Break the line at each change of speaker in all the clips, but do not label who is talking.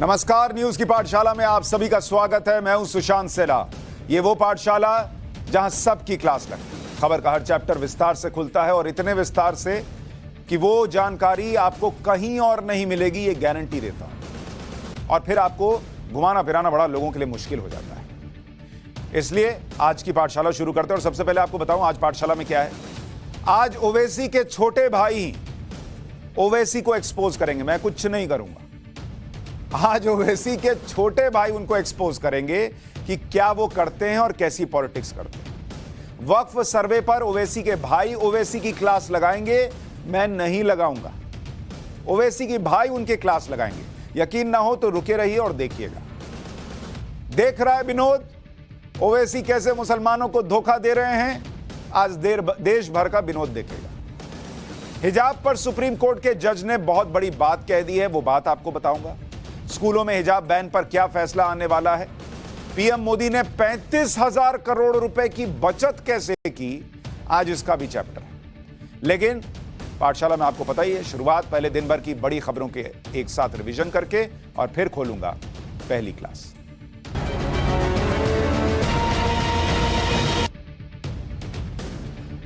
नमस्कार, न्यूज की पाठशाला में आप सभी का स्वागत है। मैं हूं सुशांत सेला। ये वो पाठशाला जहां सबकी क्लास लगती है। खबर का हर चैप्टर विस्तार से खुलता है और इतने विस्तार से कि वो जानकारी आपको कहीं और नहीं मिलेगी, ये गारंटी देता हूं। और फिर आपको घुमाना फिराना बड़ा लोगों के लिए मुश्किल हो जाता है। इसलिए आज की पाठशाला शुरू करते हैं और सबसे पहले आपको बताऊं आज पाठशाला में क्या है। आज ओवैसी के छोटे भाई ओवैसी को एक्सपोज करेंगे। मैं कुछ नहीं करूंगा। आज ओवैसी के छोटे भाई उनको एक्सपोज करेंगे कि क्या वो करते हैं और कैसी पॉलिटिक्स करते हैं। वक्फ सर्वे पर ओवैसी के भाई ओवैसी की क्लास लगाएंगे। मैं नहीं लगाऊंगा। ओवैसी की भाई उनके क्लास लगाएंगे। यकीन ना हो तो रुके रहिए और देखिएगा। देख रहा है विनोद, ओवैसी कैसे मुसलमानों को धोखा दे रहे हैं। आज देश भर का विनोद देखेगा। हिजाब पर सुप्रीम कोर्ट के जज ने बहुत बड़ी बात कह दी है, वो बात आपको बताऊंगा। स्कूलों में हिजाब बैन पर क्या फैसला आने वाला है। पीएम मोदी ने 35,000 करोड़ रुपए की बचत कैसे की, आज इसका भी चैप्टर है। लेकिन पाठशाला में आपको पता ही है, शुरुआत पहले दिन भर की बड़ी खबरों के एक साथ रिवीजन करके और फिर खोलूंगा पहली क्लास।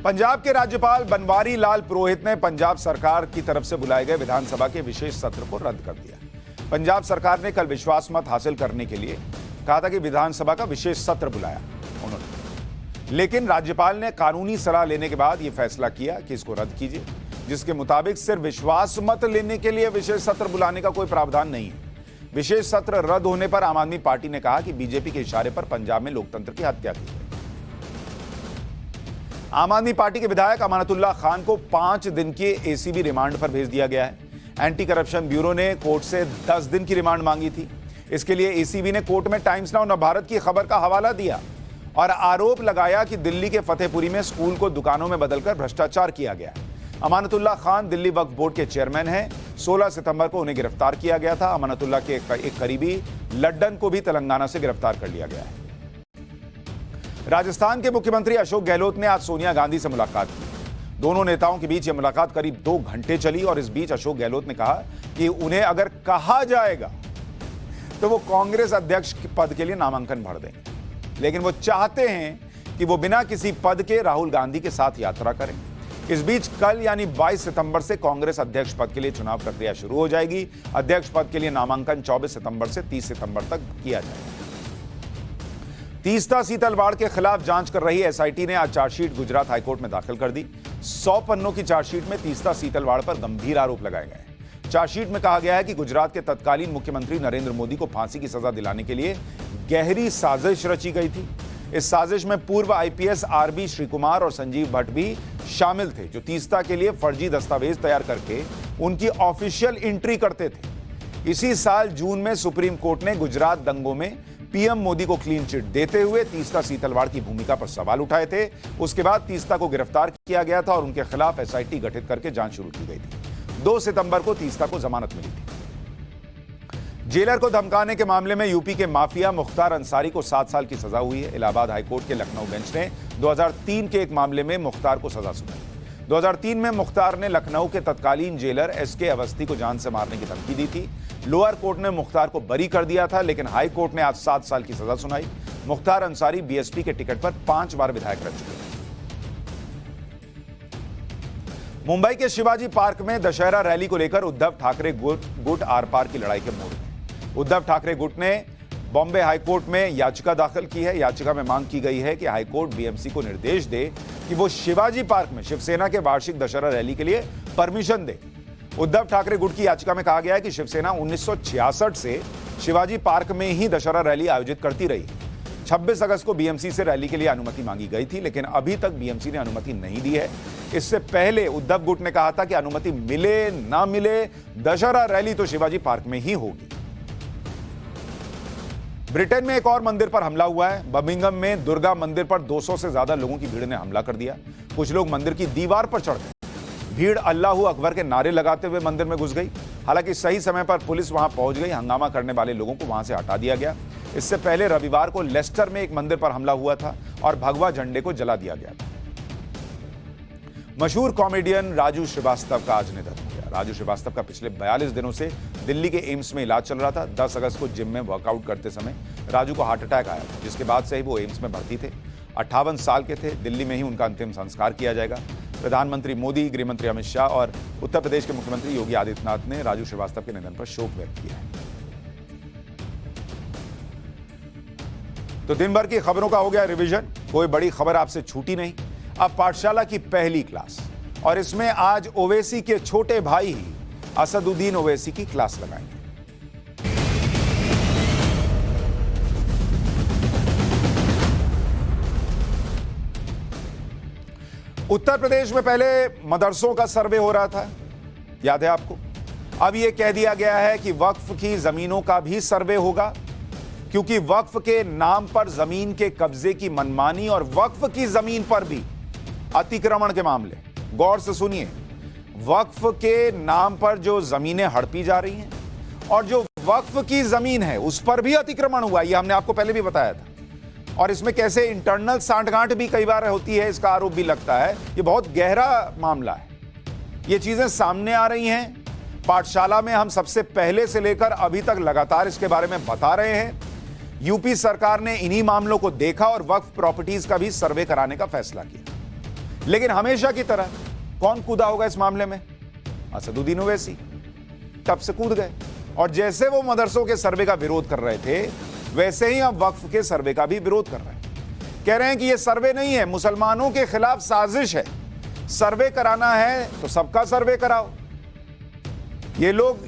पंजाब के राज्यपाल बनवारी लाल पुरोहित ने पंजाब सरकार की तरफ से बुलाए गए विधानसभा के विशेष सत्र को रद्द कर दिया। पंजाब सरकार ने कल विश्वास मत हासिल करने के लिए कहा था कि विधानसभा का विशेष सत्र बुलाया उन्होंने, लेकिन राज्यपाल ने कानूनी सलाह लेने के बाद यह फैसला किया कि इसको रद्द कीजिए, जिसके मुताबिक सिर्फ विश्वास मत लेने के लिए विशेष सत्र बुलाने का कोई प्रावधान नहीं है। विशेष सत्र रद्द होने पर आम आदमी पार्टी ने कहा कि बीजेपी के इशारे पर पंजाब में लोकतंत्र की हत्या की गई। आम आदमी पार्टी के विधायक अमानतुल्लाह खान को 5 दिन के एसीबी रिमांड पर भेज दिया गया है। एंटी करप्शन ब्यूरो ने कोर्ट से 10 दिन की रिमांड मांगी थी। इसके लिए एसीबी ने कोर्ट में टाइम्स नाउ नवभारत की खबर का हवाला दिया और आरोप लगाया कि दिल्ली के फतेहपुरी में स्कूल को दुकानों में बदलकर भ्रष्टाचार किया गया। अमानतुल्लाह खान दिल्ली वक्फ बोर्ड के चेयरमैन हैं। 16 सितंबर को उन्हें गिरफ्तार किया गया था। अमानतुल्लाह के एक करीबी लड्डन को भी तेलंगाना से गिरफ्तार कर लिया गया है। राजस्थान के मुख्यमंत्री अशोक गहलोत ने आज सोनिया गांधी से मुलाकात की। दोनों नेताओं के बीच यह मुलाकात करीब 2 घंटे चली और इस बीच अशोक गहलोत ने कहा कि उन्हें अगर कहा जाएगा तो वो कांग्रेस अध्यक्ष पद के लिए नामांकन भर देंगे, लेकिन वो चाहते हैं कि वो बिना किसी पद के राहुल गांधी के साथ यात्रा करें। इस बीच कल यानी 22 सितंबर से कांग्रेस अध्यक्ष पद के लिए चुनाव प्रक्रिया शुरू हो जाएगी। अध्यक्ष पद के लिए नामांकन 24 सितंबर से 30 सितंबर तक किया जाएगा। तीस्ता सीतलवाड़ के खिलाफ जांच कर रही एसआईटी ने आज चार्जशीट गुजरात हाईकोर्ट में दाखिल कर दी। 100 पन्नों की चार्जशीट में तीस्ता सीतलवाड़ पर गंभीर आरोप लगाए गए। चार्जशीट में कहा गया है कि गुजरात के तत्कालीन मुख्यमंत्री नरेंद्र मोदी को फांसी की सजा दिलाने के लिए गहरी साजिश रची गई थी। इस साजिश में पूर्व आईपीएस आरबी श्रीकुमार और संजीव भट्ट भी शामिल थे, जो तीस्ता के लिए फर्जी दस्तावेज तैयार करके उनकी ऑफिशियल एंट्री करते थे। इसी साल जून में सुप्रीम कोर्ट ने गुजरात दंगों में पीएम मोदी को क्लीन चिट देते हुए तीस्ता सीतलवाड़ की भूमिका पर सवाल उठाए थे। उसके बाद तीस्ता को गिरफ्तार किया गया था और उनके खिलाफ एसआईटी गठित करके जांच शुरू की गई थी। 2 सितंबर को तीस्ता को जमानत मिली थी। जेलर को धमकाने के मामले में यूपी के माफिया मुख्तार अंसारी को 7 साल की सजा हुई है। इलाहाबाद हाईकोर्ट के लखनऊ बेंच ने 2003 के एक मामले में मुख्तार को सजा सुनाई। 2003 में मुख्तार ने लखनऊ के तत्कालीन जेलर एसके अवस्थी को जान से मारने की धमकी दी थी। लोअर कोर्ट ने मुख्तार को बरी कर दिया था, लेकिन हाई कोर्ट ने आज 7 साल की सजा सुनाई। मुख्तार अंसारी बीएसपी के टिकट पर 5 बार विधायक रह चुके हैं। मुंबई के शिवाजी पार्क में दशहरा रैली को लेकर उद्धव ठाकरे गुट आर पार की लड़ाई के मोड़ में। उद्धव ठाकरे गुट ने बॉम्बे हाईकोर्ट में याचिका दाखिल की है। याचिका में मांग की गई है कि हाईकोर्ट बीएमसी को निर्देश दे कि वो शिवाजी पार्क में शिवसेना के वार्षिक दशहरा रैली के लिए परमिशन दे। उद्धव ठाकरे गुट की याचिका में कहा गया है कि शिवसेना 1966 से शिवाजी पार्क में ही दशहरा रैली आयोजित करती रही। 26 अगस्त को बीएमसी से रैली के लिए अनुमति मांगी गई थी, लेकिन अभी तक बीएमसी ने अनुमति नहीं दी है। इससे पहले उद्धव गुट ने कहा था कि अनुमति मिले ना मिले, दशहरा रैली तो शिवाजी पार्क में ही होगी। ब्रिटेन में एक और मंदिर पर हमला हुआ है। बर्मिंघम में दुर्गा मंदिर पर 200 से ज्यादा लोगों की भीड़ ने हमला कर दिया। कुछ लोग मंदिर की दीवार पर चढ़ गए। भीड़ अल्लाहू अकबर के नारे लगाते हुए मंदिर में घुस गई। हालांकि सही समय पर पुलिस वहां पहुंच गई। हंगामा करने वाले लोगों को वहां से हटा दिया गया। इससे पहले रविवार को लेस्टर में एक मंदिर पर हमला हुआ था और भगवा झंडे को जला दिया गया था। मशहूर कॉमेडियन राजू श्रीवास्तव का आज निधन हो गया। राजू श्रीवास्तव का पिछले 42 दिनों से दिल्ली के एम्स में इलाज चल रहा था। 10 अगस्त को जिम में वर्कआउट करते समय राजू को हार्ट अटैक आया था, जिसके बाद से ही वो एम्स में भर्ती थे। 58 साल के थे। दिल्ली में ही उनका अंतिम संस्कार किया जाएगा। प्रधानमंत्री मोदी, गृहमंत्री अमित शाह और उत्तर प्रदेश के मुख्यमंत्री योगी आदित्यनाथ ने राजू श्रीवास्तव के निधन पर शोक व्यक्त किया है। तो दिन भर की खबरों का हो गया रिवीजन। कोई बड़ी खबर आपसे छूटी नहीं। अब पाठशाला की पहली क्लास, और इसमें आज ओवैसी के छोटे भाई ही असदुद्दीन ओवैसी की क्लास लगाएंगे। उत्तर प्रदेश में पहले मदरसों का सर्वे हो रहा था, याद है आपको। अब यह कह दिया गया है कि वक्फ की जमीनों का भी सर्वे होगा, क्योंकि वक्फ के नाम पर जमीन के कब्जे की मनमानी और वक्फ की जमीन पर भी अतिक्रमण के मामले, गौर से सुनिए, वक्फ के नाम पर जो जमीनें हड़पी जा रही हैं और जो वक्फ की जमीन है उस पर भी अतिक्रमण हुआ, यह हमने आपको पहले भी बताया था। और इसमें कैसे इंटरनल सांठगांठ भी कई बार होती है, इसका आरोप भी लगता है। यह बहुत गहरा मामला है। ये चीजें सामने आ रही हैं। पाठशाला में हम सबसे पहले से लेकर अभी तक लगातार इसके बारे में बता रहे हैं। यूपी सरकार ने इन्हीं मामलों को देखा और वक्फ प्रॉपर्टीज का भी सर्वे कराने का फैसला किया। लेकिन हमेशा की तरह कौन कूदा होगा इस मामले में? असदुद्दीन ओवैसी। तब से कूद गए, और जैसे वो मदरसों के सर्वे का विरोध कर रहे थे, वैसे ही अब वक्फ के सर्वे का भी विरोध कर रहे हैं। कह रहे हैं कि ये सर्वे नहीं है, मुसलमानों के खिलाफ साजिश है। सर्वे कराना है तो सबका सर्वे कराओ। ये लोग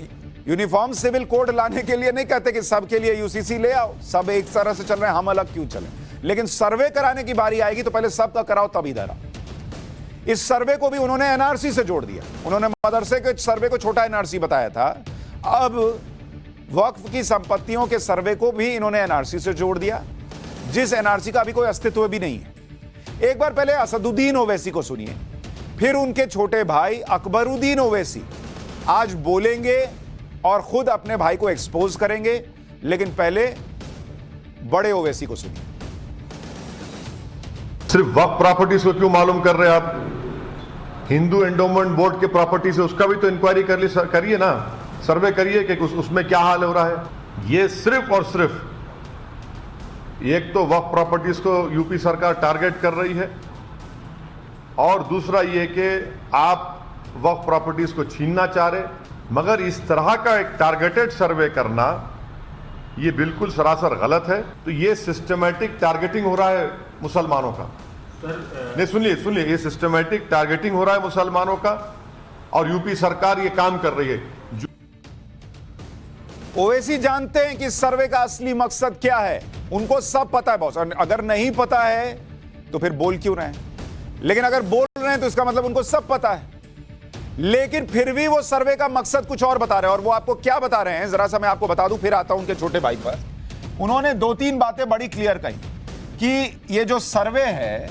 यूनिफॉर्म सिविल कोड लाने के लिए नहीं कहते कि सबके लिए यूसीसी ले आओ, सब एक तरह से चल रहे हैं, हम अलग क्यों चले। लेकिन सर्वे कराने की बारी आएगी तो पहले सबका कराओ, तब इधर आओ। इस सर्वे को भी उन्होंने एनआरसी से जोड़ दिया। उन्होंने मदरसे के सर्वे को छोटा एनआरसी बताया था, अब वक्फ की संपत्तियों के सर्वे को भी इन्होंने एनआरसी से जोड़ दिया, जिस एनआरसी का अभी कोई अस्तित्व भी नहीं है। एक बार पहले असदुद्दीन ओवैसी को सुनिए, फिर उनके छोटे भाई अकबरुद्दीन ओवैसी आज बोलेंगे और खुद अपने भाई को एक्सपोज करेंगे। लेकिन पहले बड़े ओवैसी को सुनिए।
सिर्फ वक्फ प्रॉपर्टीज को क्यों मालूम कर रहे हैं आप? हिंदू एंडोमेंट बोर्ड के प्रॉपर्टी से उसका भी तो इंक्वायरी करिए ना, सर्वे करिए कि उसमें क्या हाल हो रहा है। ये सिर्फ और सिर्फ एक तो वक्फ प्रॉपर्टीज को यूपी सरकार टारगेट कर रही है, और दूसरा ये कि आप वक्फ प्रॉपर्टीज को छीनना चाह रहे। मगर इस तरह का एक टारगेटेड सर्वे करना ये बिल्कुल सरासर गलत है। तो ये सिस्टमैटिक टारगेटिंग हो रहा है मुसलमानों का। नहीं, सुनिए, ये सिस्टमैटिक टारगेटिंग हो रहा है मुसलमानों का, और यूपी सरकार ये काम कर रही है।
ओवैसी जानते हैं कि सर्वे का असली मकसद क्या है, उनको सब पता है बॉस। अगर नहीं पता है तो फिर बोल क्यों रहे हैं? लेकिन अगर बोल रहे हैं तो इसका मतलब उनको सब पता है। लेकिन फिर भी वो सर्वे का मकसद कुछ और बता रहे हैं। और वो आपको क्या बता रहे हैं, जरा सा मैं आपको बता दूं, फिर आता हूं उनके छोटे भाई पर। उन्होंने 2-3 बातें बड़ी क्लियर कही कि ये जो सर्वे है,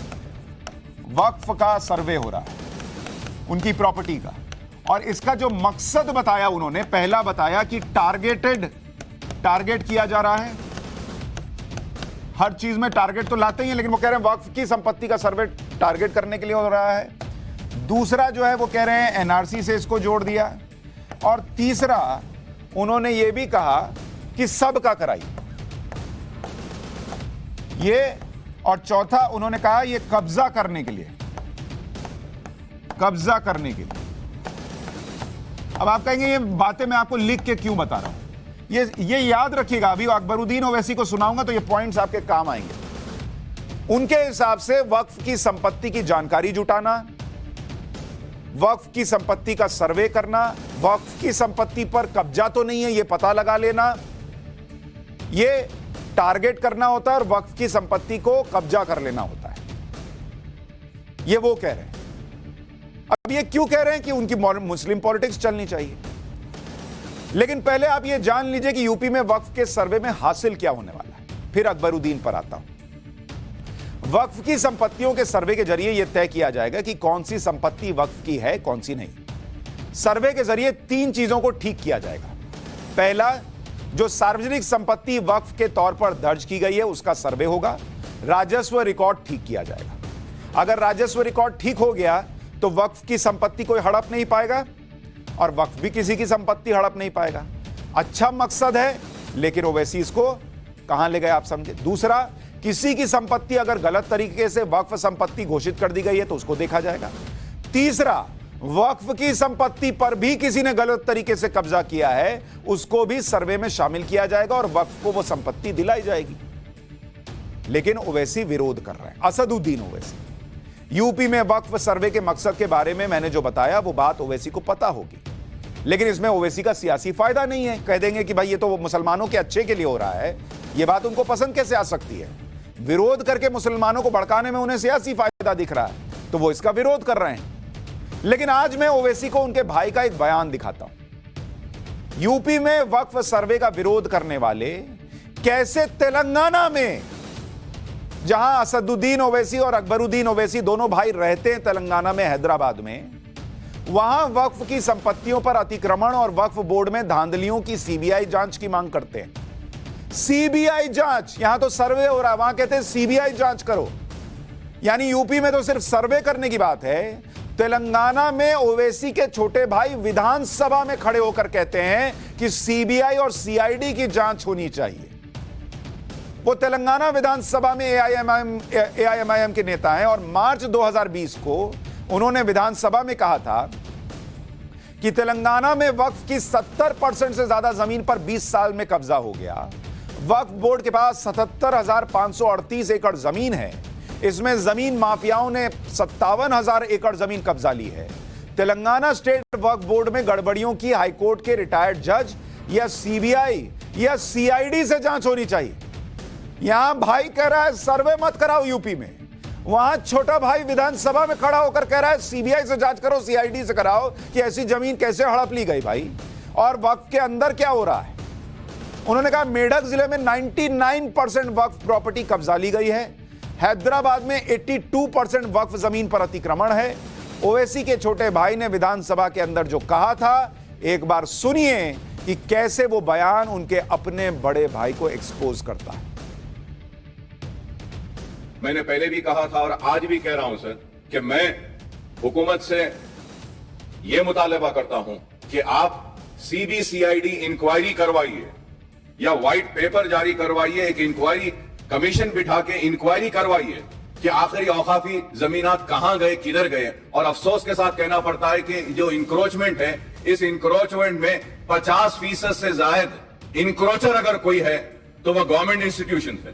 वक्फ का सर्वे हो रहा है, उनकी प्रॉपर्टी का, और इसका जो मकसद बताया उन्होंने, पहला बताया कि टारगेट किया जा रहा है। हर चीज में टारगेट तो लाते ही हैं, लेकिन वो कह रहे हैं वक्फ की संपत्ति का सर्वे टारगेट करने के लिए हो रहा है। दूसरा जो है वो कह रहे हैं एनआरसी से इसको जोड़ दिया, और तीसरा उन्होंने ये भी कहा कि सबका कराइए ये, और चौथा उन्होंने कहा ये कब्जा करने के लिए। अब आप कहेंगे ये बातें मैं आपको लिख के क्यों बता रहा हूं? ये याद रखिएगा, अभी अकबरुद्दीन ओवैसी को सुनाऊंगा तो ये पॉइंट्स आपके काम आएंगे। उनके हिसाब से वक्फ की संपत्ति की जानकारी जुटाना, वक्फ की संपत्ति का सर्वे करना, वक्फ की संपत्ति पर कब्जा तो नहीं है ये पता लगा लेना, ये टारगेट करना होता है, और वक्फ की संपत्ति को कब्जा कर लेना होता है। ये वो कह रहे हैं। अब ये क्यों कह रहे हैं कि उनकी मुस्लिम पॉलिटिक्स चलनी चाहिए? लेकिन पहले आप ये जान लीजिए कि यूपी में वक्फ के सर्वे में हासिल क्या होने वाला है, फिर अकबरुद्दीन पर आता हूं। वक्फ की संपत्तियों के सर्वे के जरिए यह तय किया जाएगा कि कौन सी संपत्ति वक्फ की है, कौन सी नहीं। सर्वे के जरिए 3 चीजों को ठीक किया जाएगा। पहला, जो सार्वजनिक संपत्ति वक्फ के तौर पर दर्ज की गई है उसका सर्वे होगा। राजस्व रिकॉर्ड ठीक किया जाएगा। अगर राजस्व रिकॉर्ड ठीक हो गया तो वक्फ की संपत्ति कोई हड़प नहीं पाएगा, और वक्फ भी किसी की संपत्ति हड़प नहीं पाएगा। अच्छा मकसद है, लेकिन ओवैसी इसको कहां ले गए आप समझे। दूसरा, किसी की संपत्ति अगर गलत तरीके से वक्फ संपत्ति घोषित कर दी गई है तो उसको देखा जाएगा। तीसरा, वक्फ की संपत्ति पर भी किसी ने गलत तरीके से कब्जा किया है, उसको भी सर्वे में शामिल किया जाएगा और वक्फ को वो संपत्ति दिलाई जाएगी। लेकिन ओवैसी विरोध कर रहे हैं, असदुद्दीन ओवैसी। यूपी में वक्फ सर्वे के मकसद के बारे में मैंने जो बताया वो बात ओवैसी को पता होगी, लेकिन इसमें ओवैसी का सियासी फायदा नहीं है। कह देंगे कि भाई ये तो मुसलमानों के अच्छे के लिए हो रहा है, ये बात उनको पसंद कैसे आ सकती है। विरोध करके मुसलमानों को भड़काने में उन्हें सियासी फायदा दिख रहा है तो वो इसका विरोध कर रहे हैं। लेकिन आज मैं ओवैसी को उनके भाई का एक बयान दिखाता हूं। यूपी में वक्फ सर्वे का विरोध करने वाले कैसे तेलंगाना में, जहां असदुद्दीन ओवैसी और अकबरुद्दीन ओवैसी दोनों भाई रहते हैं तेलंगाना में, हैदराबाद में, वहां वक्फ की संपत्तियों पर अतिक्रमण और वक्फ बोर्ड में धांधलियों की सीबीआई जांच की मांग करते हैं। सीबीआई जांच, यहां तो सर्वे हो रहा है, वहां कहते हैं सीबीआई जांच करो। यानी यूपी में तो सिर्फ सर्वे करने की बात है, तेलंगाना में ओवैसी के छोटे भाई विधानसभा में खड़े होकर कहते हैं कि सीबीआई और सीआईडी की जांच होनी चाहिए। वो तेलंगाना विधानसभा में एआईएमआईएम के नेता हैं और मार्च 2020 को उन्होंने विधानसभा में कहा था कि तेलंगाना में वक्फ की 70% से ज्यादा जमीन पर 20 साल में कब्जा हो गया। वक्फ बोर्ड के पास 77,538 एकड़ जमीन है, इसमें जमीन माफियाओं ने 57,000 एकड़ जमीन कब्जा ली है। तेलंगाना स्टेट वक्फ बोर्ड में गड़बड़ियों की हाईकोर्ट के रिटायर्ड जज या सीबीआई या सीआईडी से जांच होनी चाहिए। यहां भाई कह रहा है सर्वे मत कराओ यूपी में, वहां छोटा भाई विधानसभा में खड़ा होकर कह रहा है सीबीआई से जांच करो, सीआईडी से कराओ कि ऐसी जमीन कैसे हड़प ली गई भाई, और वक्फ के अंदर क्या हो रहा है। उन्होंने कहा मेढक जिले में 99% वक्फ प्रॉपर्टी कब्जा ली गई है, हैदराबाद में 82% वक्फ जमीन पर अतिक्रमण है। ओवैसी के छोटे भाई ने विधानसभा के अंदर जो कहा था, एक बार सुनिए कि कैसे वो बयान उनके अपने बड़े भाई को एक्सपोज करता है।
मैंने पहले भी कहा था और आज भी कह रहा हूं सर कि मैं हुकूमत से यह मुतालबा करता हूं कि आप सीबीसीआईडी इंक्वायरी करवाइए या व्हाइट पेपर जारी करवाइए, एक इंक्वायरी कमीशन बिठा के इंक्वायरी करवाइए कि आखिर ये औकाफी जमीनात कहां गए, किधर गए। और अफसोस के साथ कहना पड़ता है कि जो इंक्रोचमेंट है, इस इंक्रोचमेंट में 50% से ज्यादा इंक्रोचर अगर कोई है तो वह गवर्नमेंट इंस्टीट्यूशन है,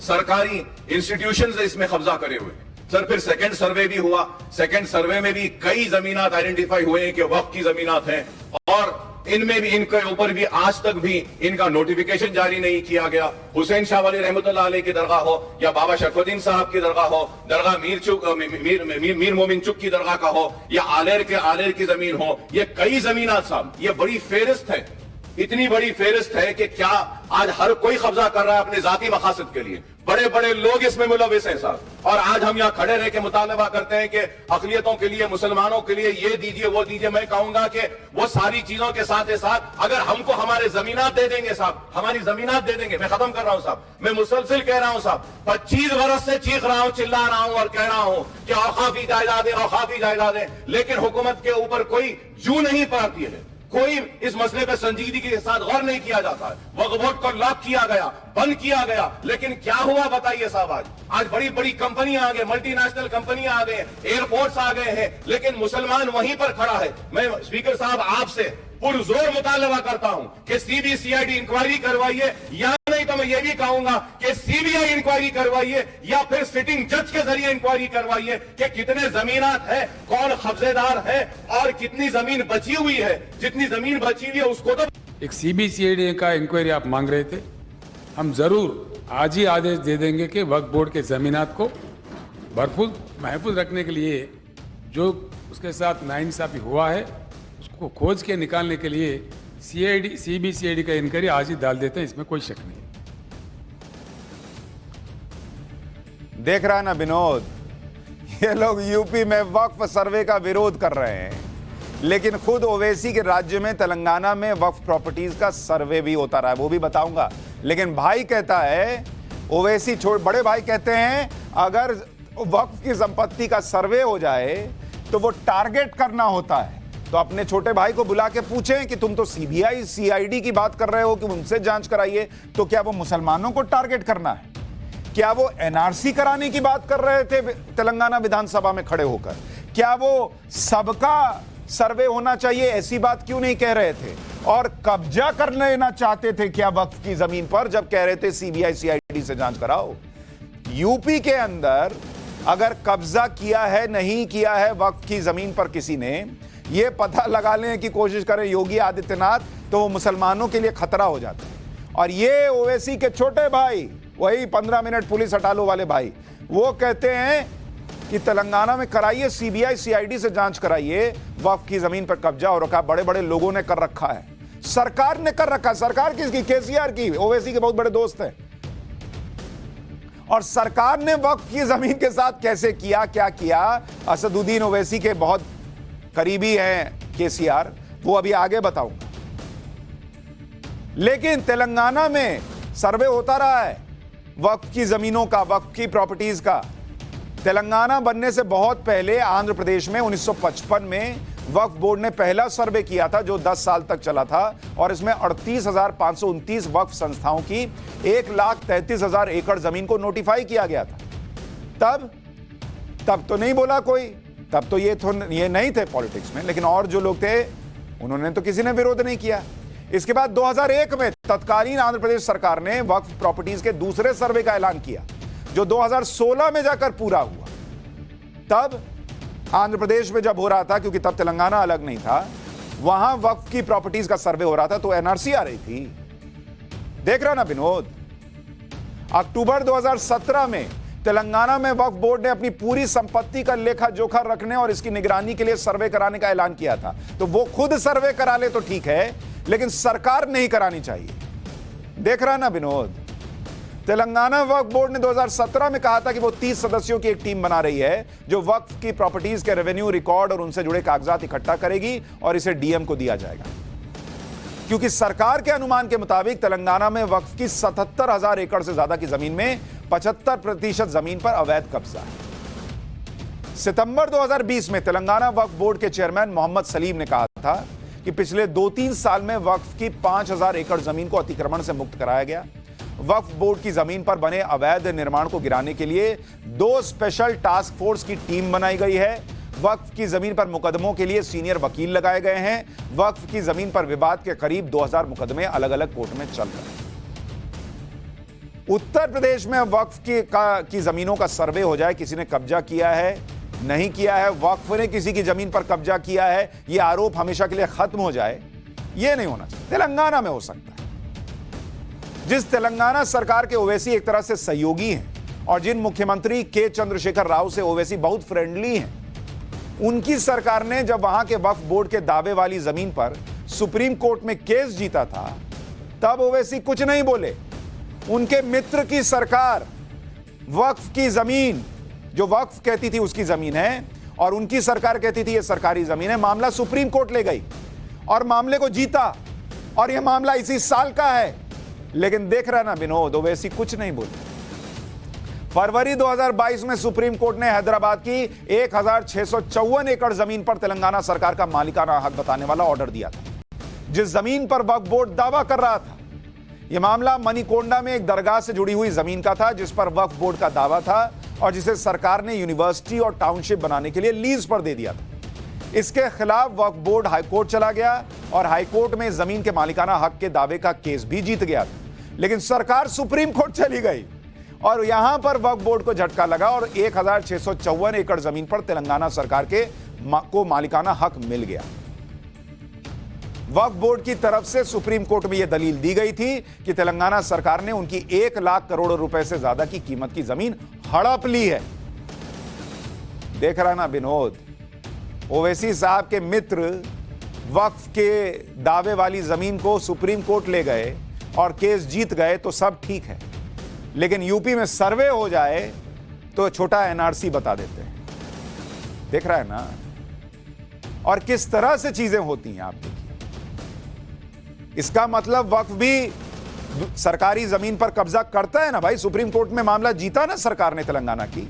सरकारी इंस्टीट्यूशन इसमें कब्जा करे हुए। सर फिर सेकंड सर्वे भी हुआ, सेकंड सर्वे में भी कई जमीनात आइडेंटिफाई हुए हैं कि वक्फ की जमीनात हैं और इनमें भी, इनके ऊपर भी आज तक भी इनका नोटिफिकेशन जारी नहीं किया गया। हुसैन शाह वाली रहमतुल्लाह अलैह की दरगाह हो या बाबा शरफुद्दीन साहब की दरगाह हो, दरगाह मीर मोमिन चुक की दरगाह का हो या आलेर की जमीन हो, ये कई जमीनात साहब, ये बड़ी फेरिस्त है, इतनी बड़ी फेरिस्त है कि क्या आज हर कोई कब्जा कर रहा है अपने जाती मकासद के लिए। बड़े बड़े लोग इसमें मुलविस हैं साहब, और आज हम यहां खड़े रह के मुतालबा करते हैं कि अकलियतों के लिए, मुसलमानों के लिए ये दीजिए वो दीजिए। मैं कहूंगा कि वो सारी चीजों के साथ साथ अगर हमको हमारे जमीनात दे देंगे साहब, हमारी जमीनात दे देंगे। मैं खत्म कर रहा हूं साहब, मैं मुसलसिल कह रहा हूं साहब, 25 बरस से चीख रहा हूं, चिल्ला रहा हूं और कह रहा हूं कि औकाफी जायदादें, औकाफी जायदादें, लेकिन हुकूमत के ऊपर कोई जू नहीं पड़ती है, कोई इस मसले पर संजीदगी के साथ गौर नहीं किया जाता है। वक्फ बोर्ड को लॉक किया गया, बंद किया गया, लेकिन क्या हुआ बताइए साहब। आज बड़ी बड़ी कंपनियां आ गई, मल्टीनेशनल कंपनियां आ गए, एयरपोर्ट्स आ गए हैं, लेकिन मुसलमान वहीं पर खड़ा है। मैं स्पीकर साहब आपसे पुरजोर मुतालबा करता हूं कि सीबीसीआईडी इंक्वायरी करवाइए, या नहीं तो मैं ये भी कहूंगा कि सीबीआई इंक्वायरी करवाइए या फिर सिटिंग जज के जरिए इंक्वायरी करवाइए कि कितने जमीनात है, कौन कब्जेदार है और कितनी जमीन बची हुई है। जितनी जमीन बची हुई है उसको तो
एक सीबीसीआईडी का इंक्वायरी आप मांग रहे थे, हम जरूर आज ही आदेश दे देंगे कि वक्फ बोर्ड के जमीनात को महफूज रखने के लिए जो उसके साथ नाइंसाफी हुआ है उसको खोज के निकालने के लिए सीबीसीआईडी का इंक्वायरी आज ही डाल देते हैं, इसमें कोई शक नहीं।
देख रहा है ना विनोद, ये लोग यूपी में वक्फ सर्वे का विरोध कर रहे हैं, लेकिन खुद ओवैसी के राज्य में तेलंगाना में वक्फ प्रॉपर्टीज का सर्वे भी होता रहा है, वो भी बताऊंगा। लेकिन भाई कहता है, ओवैसी बड़े भाई कहते हैं अगर वक्फ की संपत्ति का सर्वे हो जाए तो वो टारगेट करना होता है, तो अपने छोटे भाई को बुला के पूछें कि तुम तो सीबीआई सीआईडी की बात कर रहे हो कि उनसे जांच कराइए, तो क्या वो मुसलमानों को टारगेट करना है? क्या वो एनआरसी कराने की बात कर रहे थे तेलंगाना विधानसभा में खड़े होकर? क्या वो सबका सर्वे होना चाहिए ऐसी बात क्यों नहीं कह रहे थे? और कब्जा कर लेना चाहते थे क्या वक्फ की जमीन पर, जब कह रहे थे सीबीआई सीआईडी से जांच कराओ? यूपी के अंदर अगर कब्जा किया है नहीं किया है वक्फ की जमीन पर किसी ने, यह पता लगा लेने की कोशिश करें योगी आदित्यनाथ, तो वो मुसलमानों के लिए खतरा हो जाता है। और ये ओवैसी के छोटे भाई, वही 15 मिनट पुलिस हटा लो वाले भाई, वो कहते हैं कि तेलंगाना में कराइए सीबीआई सीआईडी से जांच कराइए वक्फ की जमीन पर कब्जा हो रखा। बड़े बड़े लोगों ने कर रखा है, सरकार ने कर रखा है। सरकार किसकी? केसीआर की, ओवैसी के बहुत बड़े दोस्त हैं। और सरकार ने वक्फ की जमीन के साथ कैसे किया, क्या किया? असदुद्दीन ओवैसी के बहुत करीबी हैं केसीआर, वो अभी आगे बताऊंगा। लेकिन तेलंगाना में सर्वे होता रहा है वक्फ की जमीनों का, वक्फ की प्रॉपर्टीज का। तेलंगाना बनने से बहुत पहले आंध्र प्रदेश में 1955 में वक्फ बोर्ड ने पहला सर्वे किया था, जो 10 साल तक चला था, और इसमें 38,529 वक्फ संस्थाओं की 1,33,000 एकड़ जमीन को नोटिफाई किया गया था। तब तो नहीं बोला कोई, तब तो ये नहीं थे पॉलिटिक्स में, लेकिन और जो लोग थे उन्होंने तो किसी ने विरोध नहीं किया। इसके बाद 2001 में तत्कालीन आंध्र प्रदेश सरकार ने वक्फ प्रॉपर्टीज के दूसरे सर्वे का ऐलान किया, जो 2016 में जाकर पूरा हुआ। तब आंध्र प्रदेश में जब हो रहा था, क्योंकि तब तेलंगाना अलग नहीं था, वहां वक्फ की प्रॉपर्टीज का सर्वे हो रहा था, तो एनआरसी आ रही थी। देख रहा ना विनोद? अक्टूबर 2017 में तेलंगाना में वक्फ बोर्ड ने अपनी पूरी संपत्ति का लेखा जोखा रखने और इसकी निगरानी के लिए सर्वे कराने का ऐलान किया था। तो वो खुद सर्वे करा ले तो ठीक है, लेकिन सरकार नहीं करानी चाहिए। देख रहा ना विनोद? तेलंगाना वक्फ बोर्ड ने 2017 में कहा था कि वो 30 सदस्यों की एक टीम बना रही है जो वक्फ की प्रॉपर्टीज के रेवेन्यू रिकॉर्ड और उनसे जुड़े कागजात इकट्ठा करेगी और इसे डीएम को दिया जाएगा, क्योंकि सरकार के अनुमान के मुताबिक तेलंगाना में वक्फ की 77,000 एकड़ से ज्यादा की जमीन में 75% जमीन पर अवैध कब्जा है। सितंबर 2020 में तेलंगाना वक्फ बोर्ड के चेयरमैन मोहम्मद सलीम ने कहा था कि पिछले 2-3 साल में वक्फ की 5,000 एकड़ जमीन को अतिक्रमण से मुक्त कराया गया। वक्फ बोर्ड की जमीन पर बने अवैध निर्माण को गिराने के लिए 2 स्पेशल टास्क फोर्स की टीम बनाई गई है। वक्फ की जमीन पर मुकदमों के लिए सीनियर वकील लगाए गए हैं। वक्फ की जमीन पर विवाद के करीब 2000 मुकदमे अलग अलग कोर्ट में चल रहे हैं। उत्तर प्रदेश में वक्फ की जमीनों का सर्वे हो जाए, किसी ने कब्जा किया है नहीं किया है, वक्फ ने किसी की जमीन पर कब्जा किया है, यह आरोप हमेशा के लिए खत्म हो जाए, यह नहीं होना चाहिए। तेलंगाना में हो सकता है। जिस तेलंगाना सरकार के ओवैसी एक तरह से सहयोगी हैं और जिन मुख्यमंत्री के चंद्रशेखर राव से ओवैसी बहुत फ्रेंडली हैं, उनकी सरकार ने जब वहां के वक्फ बोर्ड के दावे वाली जमीन पर सुप्रीम कोर्ट में केस जीता था, तब ओवैसी कुछ नहीं बोले। उनके मित्र की सरकार वक्फ की जमीन, जो वक्फ कहती थी उसकी जमीन है, और उनकी सरकार कहती थी यह सरकारी जमीन है, मामला सुप्रीम कोर्ट ले गई और मामले को जीता, और यह मामला इसी साल का है। लेकिन देख रहा ना विनोद, ओवैसी कुछ नहीं बोले। फरवरी 2022 में सुप्रीम कोर्ट ने हैदराबाद की 1654 एकड़ जमीन पर तेलंगाना सरकार का मालिकाना हक बताने वाला ऑर्डर दिया था, जिस जमीन पर वक्फ बोर्ड दावा कर रहा था। यह मामला मणिकोंडा में एक दरगाह से जुड़ी हुई जमीन का था, जिस पर वक्फ बोर्ड का दावा था और जिसे सरकार ने यूनिवर्सिटी और टाउनशिप बनाने के लिए लीज पर दे दिया था। इसके खिलाफ वक्फ बोर्ड हाईकोर्ट चला गया और हाईकोर्ट में जमीन के मालिकाना हक के दावे का केस भी जीत गया था। लेकिन सरकार सुप्रीम कोर्ट चली गई और यहां पर वक्फ बोर्ड को झटका लगा और 1654 एकड़ जमीन पर तेलंगाना सरकार को मालिकाना हक मिल गया। वक्फ बोर्ड की तरफ से सुप्रीम कोर्ट में यह दलील दी गई थी कि तेलंगाना सरकार ने उनकी 1 लाख करोड़ रुपए से ज्यादा की कीमत की जमीन हड़प ली है। देख रहा ना विनोद? ओवैसी साहब के मित्र वक्फ के दावे वाली जमीन को सुप्रीम कोर्ट ले गए और केस जीत गए तो सब ठीक है, लेकिन यूपी में सर्वे हो जाए तो छोटा एनआरसी बता देते हैं। देख रहा है ना? और किस तरह से चीजें होती हैं आप देखिए। इसका मतलब वक्फ भी सरकारी जमीन पर कब्जा करता है ना भाई। सुप्रीम कोर्ट में मामला जीता ना सरकार ने तेलंगाना की,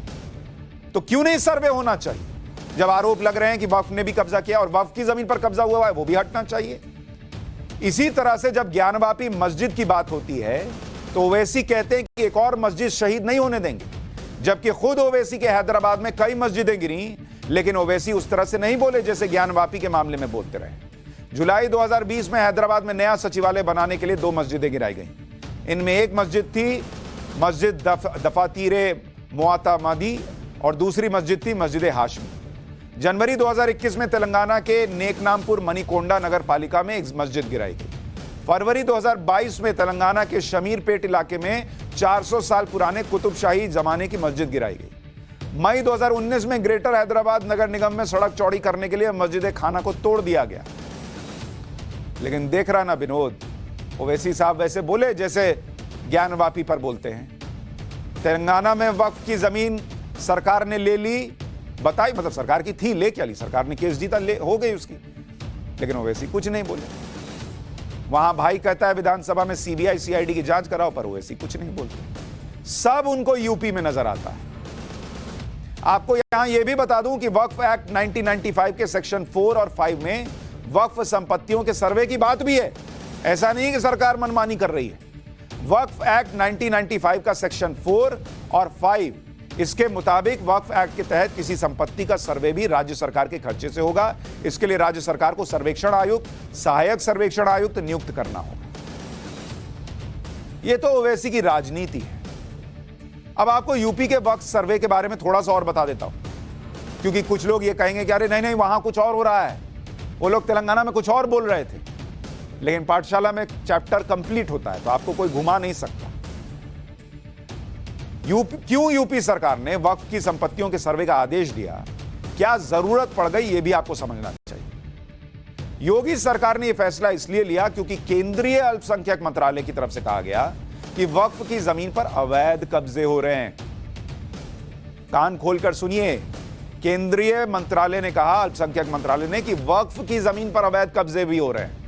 तो क्यों नहीं सर्वे होना चाहिए? जब आरोप लग रहे हैं कि वक्फ ने भी कब्जा किया और वक्फ की जमीन पर कब्जा हुआ है, वो भी हटना चाहिए। इसी तरह से जब ज्ञानवापी मस्जिद की बात होती है तो ओवैसी कहते हैं कि एक और मस्जिद शहीद नहीं होने देंगे, जबकि खुद ओवैसी के हैदराबाद में कई मस्जिदें गिरी, लेकिन ओवैसी उस तरह से नहीं बोले जैसे ज्ञानवापी के मामले में बोलते रहे। जुलाई 2020 में हैदराबाद में नया सचिवालय बनाने के लिए 2 मस्जिदें गिराई गई। इनमें एक मस्जिद थी मस्जिद दफातीरे मुआतमदी और दूसरी मस्जिद थी मस्जिद हाशमी। जनवरी 2021 में तेलंगाना के नेकनामपुर मणिकोंडा नगर पालिका में एक मस्जिद गिराई गई। फरवरी 2022 में तेलंगाना के शमीरपेट इलाके में 400 साल पुराने कुतुबशाही जमाने की मस्जिद गिराई गई। मई 2019 में ग्रेटर हैदराबाद नगर निगम में सड़क चौड़ी करने के लिए मस्जिद खाना को तोड़ दिया गया। लेकिन देख रहा ना विनोद, ओवैसी साहब वैसे बोले जैसे ज्ञानवापी पर बोलते हैं। तेलंगाना में वक्फ की जमीन सरकार ने ले ली, बताई, मतलब सरकार की थी, ले क्या ली, सरकार ने केस जीता, ले हो गई उसकी, लेकिन ओवैसी कुछ नहीं बोले। वहां भाई कहता है विधानसभा में सीबीआई सीआईडी की जांच कराओ, पर ओवैसी कुछ नहीं बोलते। सब उनको यूपी में नजर आता है। आपको यहां यह भी बता दूं कि वक्फ एक्ट 1995 के सेक्शन 4 और 5 में वक्फ संपत्तियों के सर्वे की बात भी है। ऐसा नहीं कि सरकार मनमानी कर रही है। वक्फ एक्ट 1995 का सेक्शन 4 और 5, इसके मुताबिक वक्फ एक्ट के तहत किसी संपत्ति का सर्वे भी राज्य सरकार के खर्चे से होगा। इसके लिए राज्य सरकार को सर्वेक्षण आयुक्त, सहायक सर्वेक्षण आयुक्त नियुक्त करना होगा। यह तो ओवैसी की राजनीति है। अब आपको यूपी के वक्फ सर्वे के बारे में थोड़ा सा और बता देता हूं, क्योंकि कुछ लोग ये कहेंगे कि अरे नहीं नहीं वहां कुछ और हो रहा है, वो लोग तेलंगाना में कुछ और बोल रहे थे। लेकिन पाठशाला में चैप्टर कंप्लीट होता है तो आपको कोई घुमा नहीं सकता। क्यों यूपी सरकार ने वक्फ की संपत्तियों के सर्वे का आदेश दिया, क्या जरूरत पड़ गई, यह भी आपको समझना चाहिए। योगी सरकार ने यह फैसला इसलिए लिया क्योंकि केंद्रीय अल्पसंख्यक मंत्रालय की तरफ से कहा गया कि वक्फ की जमीन पर अवैध कब्जे हो रहे हैं। कान खोलकर सुनिए, केंद्रीय मंत्रालय ने कहा, अल्पसंख्यक मंत्रालय ने, कि वक्फ की जमीन पर अवैध कब्जे भी हो रहे हैं।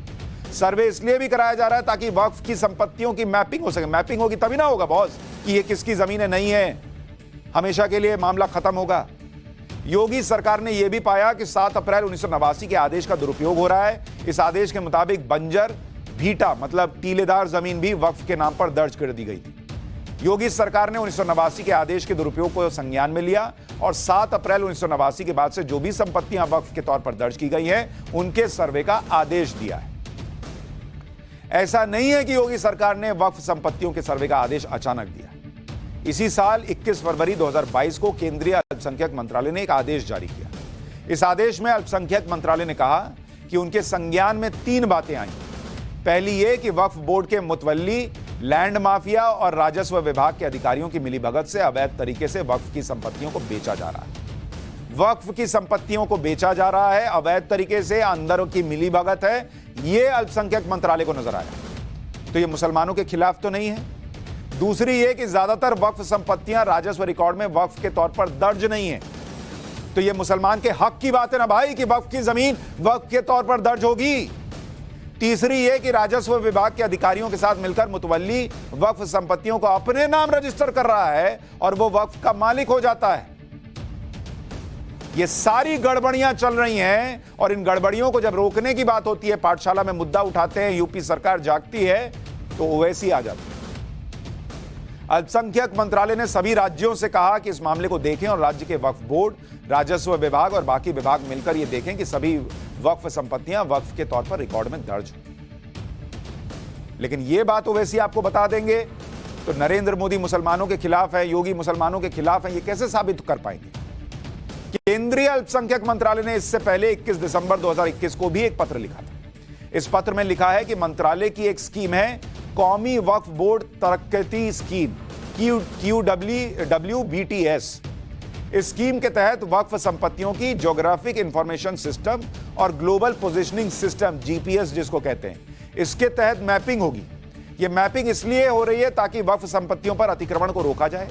सर्वे इसलिए भी कराया जा रहा है ताकि वक्फ की संपत्तियों की मैपिंग हो सके। मैपिंग होगी तभी ना होगा बॉस कि ये किसकी जमीनें नहीं है, हमेशा के लिए मामला खत्म होगा। योगी सरकार ने यह भी पाया कि 7 अप्रैल 1989 के आदेश का दुरुपयोग हो रहा है। इस आदेश के मुताबिक बंजर, भीटा मतलब टीलेदार जमीन भी वक्फ के नाम पर दर्ज कर दी गई थी। योगी सरकार ने 1989 के आदेश के दुरुपयोग को संज्ञान में लिया और 7 अप्रैल 1989 के बाद से जो भी संपत्तियां वक्फ के तौर पर दर्ज की गई हैं, उनके सर्वे का आदेश दिया है। ऐसा नहीं है कि योगी सरकार ने वक्फ संपत्तियों के सर्वे का आदेश अचानक दिया। इसी साल 21 फरवरी 2022 को केंद्रीय अल्पसंख्यक मंत्रालय ने एक आदेश जारी किया। इस आदेश में अल्पसंख्यक मंत्रालय ने कहा कि उनके संज्ञान में 3 बातें आई। पहली ये कि वक्फ बोर्ड के मुतवल्ली, लैंड माफिया और राजस्व विभाग के अधिकारियों की मिलीभगत से अवैध तरीके से वक्फ की संपत्तियों को बेचा जा रहा है। वक्फ की संपत्तियों को बेचा जा रहा है अवैध तरीके से, अंदर की मिलीभगत है, यह अल्पसंख्यक मंत्रालय को नजर आया। तो यह मुसलमानों के खिलाफ तो नहीं है। दूसरी यह कि ज्यादातर वक्फ संपत्तियां राजस्व रिकॉर्ड में वक्फ के तौर पर दर्ज नहीं है। तो यह मुसलमान के हक की बात है ना भाई कि वक्फ की जमीन वक्फ के तौर पर दर्ज होगी। तीसरी यह कि राजस्व विभाग के अधिकारियों के साथ मिलकर मुतवल्ली वक्फ संपत्तियों को अपने नाम रजिस्टर कर रहा है और वो वक्फ का मालिक हो जाता है। ये सारी गड़बड़ियां चल रही हैं और इन गड़बड़ियों को जब रोकने की बात होती है, पाठशाला में मुद्दा उठाते हैं, यूपी सरकार जागती है तो ओवैसी आ जाती है। अल्पसंख्यक मंत्रालय ने सभी राज्यों से कहा कि इस मामले को देखें और राज्य के वक्फ बोर्ड, राजस्व विभाग और बाकी विभाग मिलकर यह देखें कि सभी वक्फ संपत्तियां वक्फ के तौर पर रिकॉर्ड में दर्ज हो। लेकिन यह बात ओवैसी आपको बता देंगे तो नरेंद्र मोदी मुसलमानों के खिलाफ है, योगी मुसलमानों के खिलाफ है, ये कैसे साबित कर पाएंगे? केंद्रीय अल्पसंख्यक मंत्रालय ने इससे पहले 21 दिसंबर 2021 को भी एक पत्र लिखा था। इस पत्र में लिखा है कि मंत्रालय की एक स्कीम है कौमी वक्फ बोर्ड तरक्कती स्कीम QWBTS। इस स्कीम के तहत वक्फ संपत्तियों की ज्योग्राफिक इंफॉर्मेशन सिस्टम और ग्लोबल पोजीशनिंग सिस्टम GPS जिसको कहते हैं, इसके तहत मैपिंग होगी। यह मैपिंग इसलिए हो रही है ताकि वक्फ संपत्तियों पर अतिक्रमण को रोका जाए।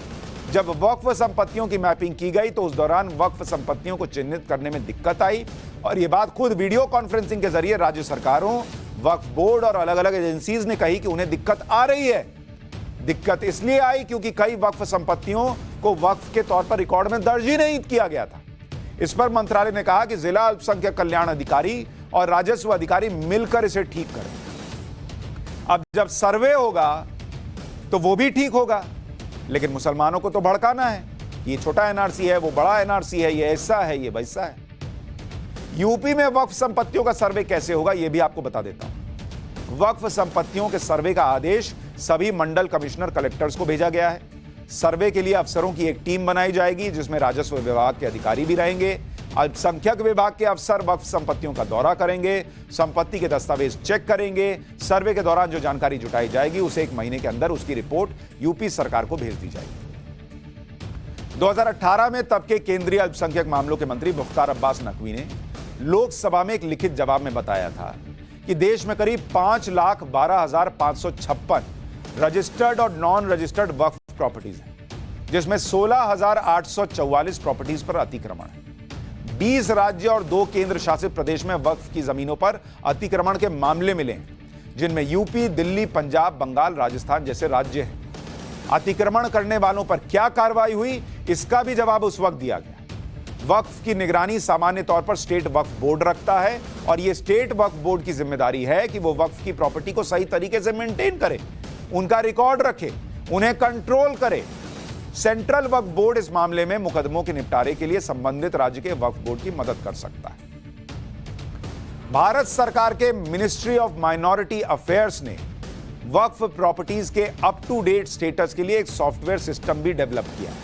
जब वक्फ संपत्तियों की मैपिंग की गई तो उस दौरान वक्फ संपत्तियों को चिन्हित करने में दिक्कत आई और यह बात खुद वीडियो कॉन्फ्रेंसिंग के जरिए राज्य सरकारों, वक्फ बोर्ड और अलग अलग एजेंसीज ने कही कि उन्हें दिक्कत आ रही है। दिक्कत इसलिए आई क्योंकि कई वक्फ संपत्तियों को वक्फ के तौर पर रिकॉर्ड में दर्ज ही नहीं किया गया था। इस पर मंत्रालय ने कहा कि जिला अल्पसंख्यक कल्याण अधिकारी और राजस्व अधिकारी मिलकर इसे ठीक करें। अब जब सर्वे होगा तो वो भी ठीक होगा, लेकिन मुसलमानों को तो भड़काना है, ये छोटा एनआरसी है, वो बड़ा एनआरसी है, ये ऐसा है, ये वैसा है। यूपी में वक्फ संपत्तियों का सर्वे कैसे होगा, यह भी आपको बता देता हूं। वक्फ संपत्तियों के सर्वे का आदेश सभी मंडल कमिश्नर कलेक्टर्स को भेजा गया है। सर्वे के लिए अफसरों की एक टीम बनाई जाएगी, जिसमें राजस्व विभाग के अधिकारी भी रहेंगे। अल्पसंख्यक विभाग के अफसर वक्फ संपत्तियों का दौरा करेंगे, संपत्ति के दस्तावेज चेक करेंगे। सर्वे के दौरान जो जानकारी जुटाई जाएगी उसे 1 महीने के अंदर उसकी रिपोर्ट यूपी सरकार को भेज दी जाएगी। 2018 में तब के केंद्रीय अल्पसंख्यक मामलों के मंत्री मुख्तार अब्बास नकवी ने लोकसभा में एक लिखित जवाब में बताया था कि देश में करीब 5,12,556 रजिस्टर्ड और नॉन रजिस्टर्ड वक्फ प्रॉपर्टीज हैं, जिसमें 16,844 प्रॉपर्टीज पर अतिक्रमण है। 20 राज्य और 2 केंद्र शासित प्रदेश में वक्फ की जमीनों पर अतिक्रमण के मामले मिले हैं, जिनमें यूपी, दिल्ली, पंजाब, बंगाल, राजस्थान जैसे राज्य हैं। अतिक्रमण करने वालों पर क्या कार्रवाई हुई, इसका भी जवाब उस वक्त दिया गया। वक्फ की निगरानी सामान्य तौर पर स्टेट वक्फ बोर्ड रखता है, और यह स्टेट वक्फ बोर्ड की जिम्मेदारी है कि वो वक्फ की प्रॉपर्टी को सही तरीके से मेंटेन करे, उनका रिकॉर्ड रखे, उन्हें कंट्रोल करे। सेंट्रल वक्फ बोर्ड इस मामले में मुकदमों के निपटारे के लिए संबंधित राज्य के वक्फ बोर्ड की मदद कर सकता है। भारत सरकार के मिनिस्ट्री ऑफ माइनॉरिटी अफेयर्स ने वक्फ प्रॉपर्टीज के अप टू डेट स्टेटस के लिए एक सॉफ्टवेयर सिस्टम भी डेवलप किया है,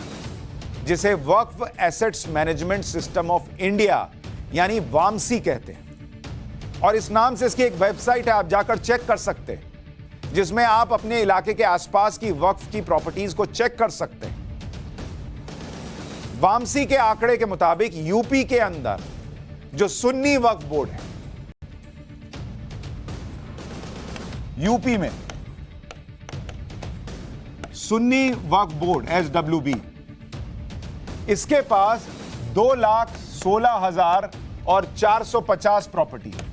जिसे वक्फ assets management system of India यानी वामसी कहते हैं। और इस नाम से इसकी एक वेबसाइट है, आप जाकर चेक कर सकते हैं, जिसमें आप अपने इलाके के आसपास की वक्फ की प्रॉपर्टीज को चेक कर सकते हैं। वामसी के आंकड़े के मुताबिक यूपी के अंदर जो सुन्नी वक्फ बोर्ड है, यूपी में सुन्नी वक्फ बोर्ड SWB, इसके पास 2,16,450 प्रॉपर्टी है।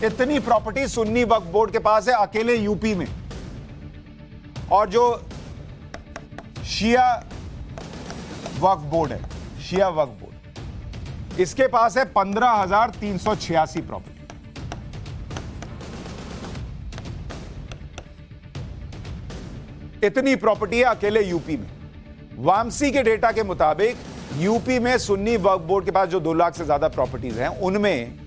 इतनी प्रॉपर्टी सुन्नी वक्फ बोर्ड के पास है अकेले यूपी में। और जो शिया वक्फ बोर्ड है, शिया वक्फ बोर्ड, इसके पास है 15,386 प्रॉपर्टी। इतनी प्रॉपर्टी है अकेले यूपी में। वामसी के डेटा के मुताबिक यूपी में सुन्नी वक्फ बोर्ड के पास जो 2 लाख से ज्यादा प्रॉपर्टीज हैं, उनमें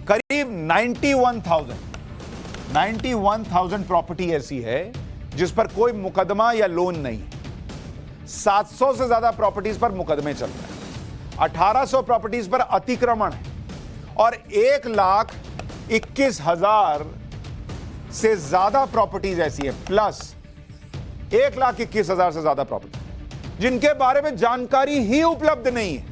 करीब 91,000 प्रॉपर्टी ऐसी है जिस पर कोई मुकदमा या लोन नहीं है। 700 से ज्यादा प्रॉपर्टीज पर मुकदमे चल रहे हैं, 1800 प्रॉपर्टीज पर अतिक्रमण है, और 1,21,000 से ज्यादा प्रॉपर्टीज ऐसी है, प्लस 1,21,000 से ज्यादा प्रॉपर्टी जिनके बारे में जानकारी ही उपलब्ध नहीं है।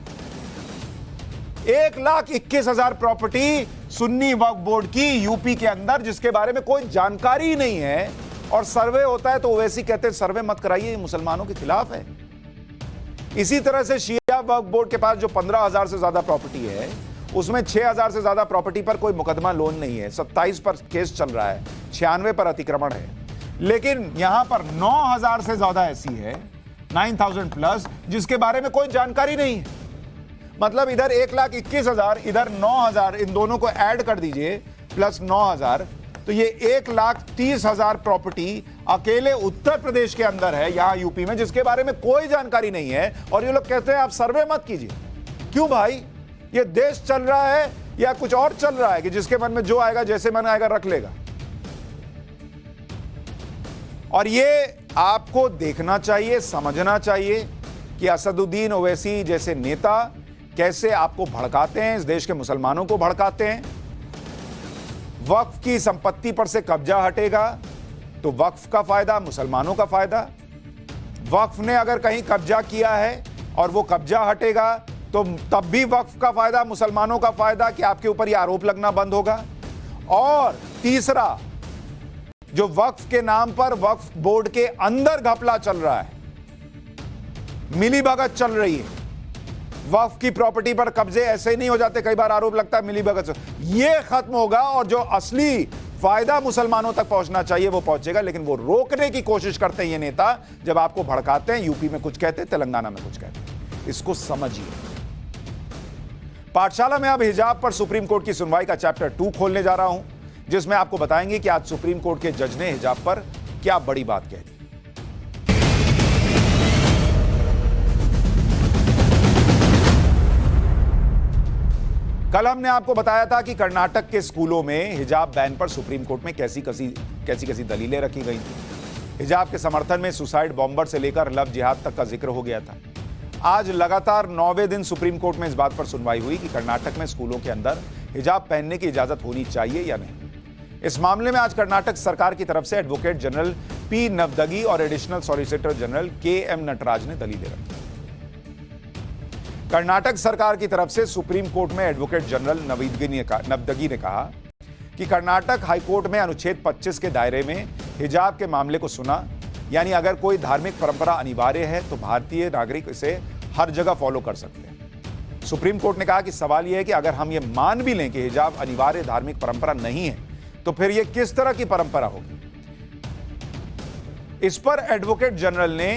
1,21,000 प्रॉपर्टी सुन्नी वक्फ बोर्ड की यूपी के अंदर, जिसके बारे में कोई जानकारी ही नहीं है। और सर्वे होता है तो वैसे ही कहते हैं सर्वे मत कराइए, ये मुसलमानों के खिलाफ है। इसी तरह से शिया वक्फ बोर्ड के पास जो 15,000 से ज्यादा प्रॉपर्टी है, उसमें 6,000 से ज्यादा प्रॉपर्टी पर कोई मुकदमा लोन नहीं है, 27 पर केस चल रहा है, 96 पर अतिक्रमण है। लेकिन यहां पर 9,000 से ज्यादा ऐसी है, 9,000 प्लस, जिसके बारे में कोई जानकारी नहीं है। मतलब इधर 1,21,000, इधर 9,000, इन दोनों को ऐड कर दीजिए प्लस 9,000, तो ये 1,30,000 प्रॉपर्टी अकेले उत्तर प्रदेश के अंदर है, यहां यूपी में, जिसके बारे में कोई जानकारी नहीं है। और ये लोग कहते हैं आप सर्वे मत कीजिए। क्यों भाई, ये देश चल रहा है या कुछ और चल रहा है कि जिसके मन में जो आएगा, जैसे मन आएगा रख लेगा? और ये आपको देखना चाहिए, समझना चाहिए कि असदुद्दीन ओवैसी जैसे नेता कैसे आपको भड़काते हैं, इस देश के मुसलमानों को भड़काते हैं। वक्फ की संपत्ति पर से कब्जा हटेगा तो वक्फ का फायदा, मुसलमानों का फायदा। वक्फ ने अगर कहीं कब्जा किया है और वो कब्जा हटेगा तो तब भी वक्फ का फायदा, मुसलमानों का फायदा कि आपके ऊपर ये आरोप लगना बंद होगा। और तीसरा, जो वक्फ के नाम पर वक्फ बोर्ड के अंदर घपला चल रहा है, मिलीभगत चल रही है, वक्फ की प्रॉपर्टी पर कब्जे ऐसे ही नहीं हो जाते, कई बार आरोप लगता है मिलीभगत से, ये खत्म होगा। और जो असली फायदा मुसलमानों तक पहुंचना चाहिए वो पहुंचेगा, लेकिन वो रोकने की कोशिश करते हैं ये नेता जब आपको भड़काते हैं। यूपी में कुछ कहते हैं, तेलंगाना में कुछ कहते हैं, इसको समझिए। पाठशाला में अब हिजाब पर सुप्रीम कोर्ट की सुनवाई का चैप्टर 2 खोलने जा रहा हूं, जिसमें आपको बताएंगे कि आज सुप्रीम कोर्ट के जज ने हिजाब पर क्या बड़ी बात कह दी। कल हमने आपको बताया था कि कर्नाटक के स्कूलों में हिजाब बैन पर सुप्रीम कोर्ट में कैसी दलीलें रखी गई थी। हिजाब के समर्थन में सुसाइड बॉम्बर से लेकर लव जिहाद तक का जिक्र हो गया था। आज लगातार 9वें दिन सुप्रीम कोर्ट में इस बात पर सुनवाई हुई कि कर्नाटक में स्कूलों के अंदर हिजाब पहनने की इजाजत होनी चाहिए या नहीं। इस मामले में आज कर्नाटक सरकार की तरफ से एडवोकेट जनरल पी नवदगी और additional solicitor general K M. Nataraj ने दलीलें रखी। कर्नाटक सरकार की तरफ से सुप्रीम कोर्ट में एडवोकेट जनरल नवदगी ने कहा कि कर्नाटक हाईकोर्ट में अनुच्छेद 25 के दायरे में हिजाब के मामले को सुना, यानी अगर कोई धार्मिक परंपरा अनिवार्य है तो भारतीय नागरिक इसे हर जगह फॉलो कर सकते हैं। सुप्रीम कोर्ट ने कहा कि सवाल यह है कि अगर हम ये मान भी लें कि हिजाब अनिवार्य धार्मिक परंपरा नहीं है, तो फिर यह किस तरह की परंपरा होगी। इस पर एडवोकेट जनरल ने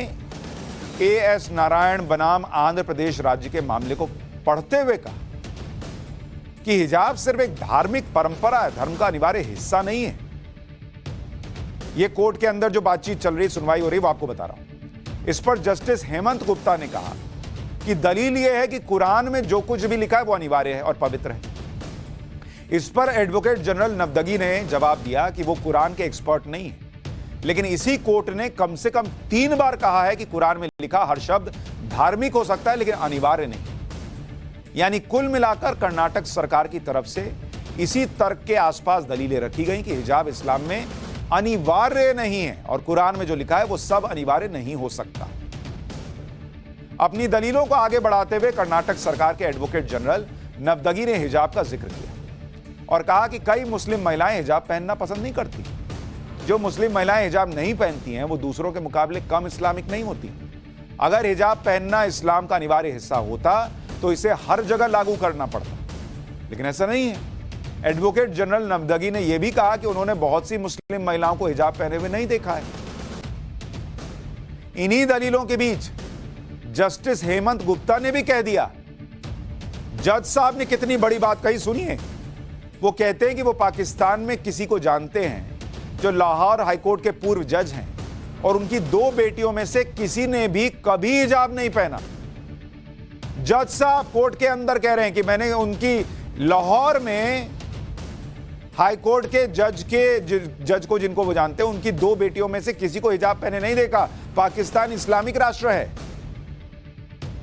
ए.एस. नारायण बनाम आंध्र प्रदेश राज्य के मामले को पढ़ते हुए कहा कि हिजाब सिर्फ एक धार्मिक परंपरा है, धर्म का अनिवार्य हिस्सा नहीं है। यह कोर्ट के अंदर जो बातचीत चल रही, सुनवाई हो रही, वो आपको बता रहा हूं। इस पर जस्टिस हेमंत गुप्ता ने कहा कि दलील यह है कि कुरान में जो कुछ भी लिखा है वो अनिवार्य है और पवित्र है। इस पर एडवोकेट जनरल नवदगी ने जवाब दिया कि वो कुरान के एक्सपर्ट नहीं है, लेकिन इसी कोर्ट ने कम से कम 3 बार कहा है कि कुरान में लिखा हर शब्द धार्मिक हो सकता है लेकिन अनिवार्य नहीं। यानी कुल मिलाकर कर्नाटक सरकार की तरफ से इसी तर्क के आसपास दलीलें रखी गई कि हिजाब इस्लाम में अनिवार्य नहीं है और कुरान में जो लिखा है वो सब अनिवार्य नहीं हो सकता। अपनी दलीलों को आगे बढ़ाते हुए कर्नाटक सरकार के एडवोकेट जनरल नवदगी ने हिजाब का जिक्र किया और कहा कि कई मुस्लिम महिलाएं हिजाब पहनना पसंद नहीं करती। जो मुस्लिम महिलाएं हिजाब नहीं पहनती हैं वो दूसरों के मुकाबले कम इस्लामिक नहीं होती। अगर हिजाब पहनना इस्लाम का अनिवार्य हिस्सा होता तो इसे हर जगह लागू करना पड़ता, लेकिन ऐसा नहीं है। एडवोकेट जनरल नवदगी ने यह भी कहा कि उन्होंने बहुत सी मुस्लिम महिलाओं को हिजाब पहने हुए नहीं देखा है। इन्हीं दलीलों के बीच जस्टिस हेमंत गुप्ता ने भी कह दिया। जज साहब ने कितनी बड़ी बात कही, सुनिए। वो कहते हैं कि वो पाकिस्तान में किसी को जानते हैं जो लाहौर हाईकोर्ट के पूर्व जज हैं और उनकी 2 बेटियों में से किसी ने भी कभी हिजाब नहीं पहना। जज साहब कोर्ट के अंदर कह रहे हैं कि मैंने उनकी लाहौर में हाईकोर्ट के जज को जिनको वो जानते हैं उनकी 2 बेटियों में से किसी को हिजाब पहने नहीं देखा। पाकिस्तान इस्लामिक राष्ट्र है।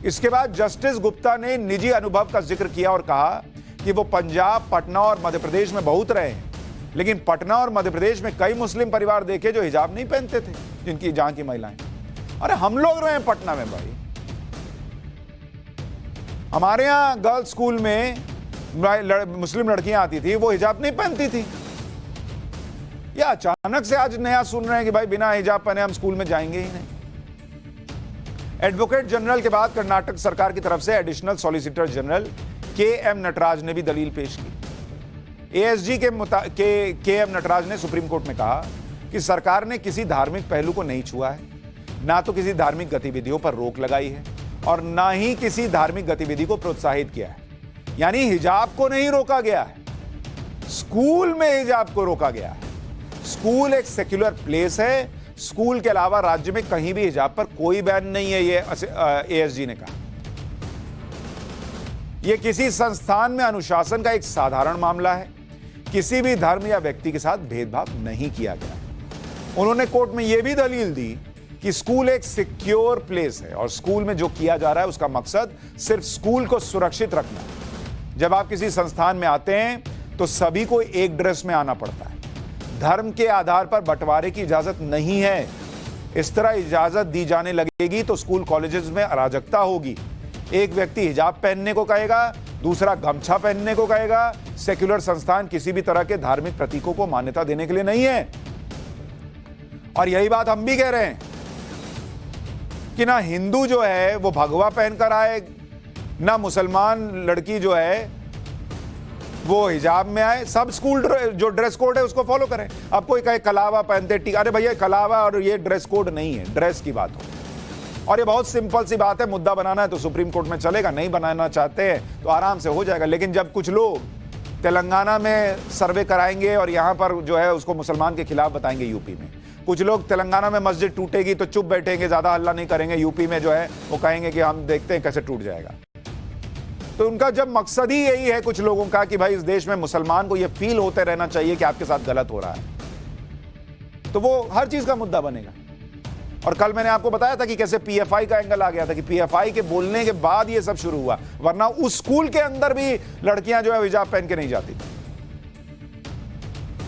इसके बाद जस्टिस गुप्ता ने निजी अनुभव का जिक्र किया और कहा कि वो पंजाब, पटना और मध्य प्रदेश में बहुत रहे हैं, लेकिन पटना और मध्य प्रदेश में कई मुस्लिम परिवार देखे जो हिजाब नहीं पहनते थे, जहां की महिलाएं। अरे हम लोग रहे पटना में भाई, हमारे यहां गर्ल्स स्कूल में मुस्लिम लड़कियां आती थी, वो हिजाब नहीं पहनती थी। या अचानक से आज नया सुन रहे हैं कि भाई बिना हिजाब पहने हम स्कूल में जाएंगे ही नहीं। एडवोकेट जनरल के बाद कर्नाटक सरकार की तरफ से additional solicitor general K M. Nataraj ने भी दलील पेश की। ASG KM. नटराज ने सुप्रीम कोर्ट में कहा कि सरकार ने किसी धार्मिक पहलू को नहीं छुआ है, ना तो किसी धार्मिक गतिविधियों पर रोक लगाई है और ना ही किसी धार्मिक गतिविधि को प्रोत्साहित किया है। यानी हिजाब को नहीं रोका गया है, स्कूल में हिजाब को रोका गया है। स्कूल एक सेक्युलर प्लेस है, स्कूल के अलावा राज्य में कहीं भी हिजाब पर कोई बैन नहीं है, ये एएसजी ने कहा। यह किसी संस्थान में अनुशासन का एक साधारण मामला है, किसी भी धर्म या व्यक्ति के साथ भेदभाव नहीं किया गया। उन्होंने कोर्ट में यह भी दलील दी कि स्कूल एक सिक्योर प्लेस है और स्कूल में जो किया जा रहा है उसका मकसद सिर्फ स्कूल को सुरक्षित रखना है। जब आप किसी संस्थान में आते हैं तो सभी को एक ड्रेस में आना पड़ता है। धर्म के आधार पर बंटवारे की इजाजत नहीं है। इस तरह इजाजत दी जाने लगेगी तो स्कूल कॉलेजेस में अराजकता होगी। एक व्यक्ति हिजाब पहनने को कहेगा, दूसरा गमछा पहनने को कहेगा। सेक्युलर संस्थान किसी भी तरह के धार्मिक प्रतीकों को मान्यता देने के लिए नहीं है। और यही बात हम भी कह रहे हैं कि ना हिंदू जो है वो भगवा पहनकर आए, ना मुसलमान लड़की जो है वो हिजाब में आए, सब स्कूल जो ड्रेस कोड है उसको फॉलो करें। अब कोई कहे कलावा पहनते टीका, अरे भैया कलावा और ये ड्रेस कोड नहीं है, ड्रेस की बात हो। और ये बहुत सिंपल सी बात है, मुद्दा बनाना है तो सुप्रीम कोर्ट में चलेगा, नहीं बनाना चाहते हैं तो आराम से हो जाएगा। लेकिन जब कुछ लोग तेलंगाना में सर्वे कराएंगे और यहां पर जो है उसको मुसलमान के खिलाफ बताएंगे, यूपी में कुछ लोग तेलंगाना में मस्जिद टूटेगी तो चुप बैठेंगे, ज्यादा हल्ला नहीं करेंगे, यूपी में जो है वो कहेंगे कि हम देखते हैं कैसे टूट जाएगा। तो उनका जब मकसद ही यही है कुछ लोगों का कि भाई इस देश में मुसलमान को ये फील होते रहना चाहिए कि आपके साथ गलत हो रहा है, तो वो हर चीज का मुद्दा बनेगा। और कल मैंने आपको बताया था कि कैसे पीएफआई का एंगल आ गया था कि पीएफआई के बोलने के बाद ये सब शुरू हुआ, वरना उस स्कूल के अंदर भी लड़कियां जो है हिजाब पहन के नहीं जाती थी।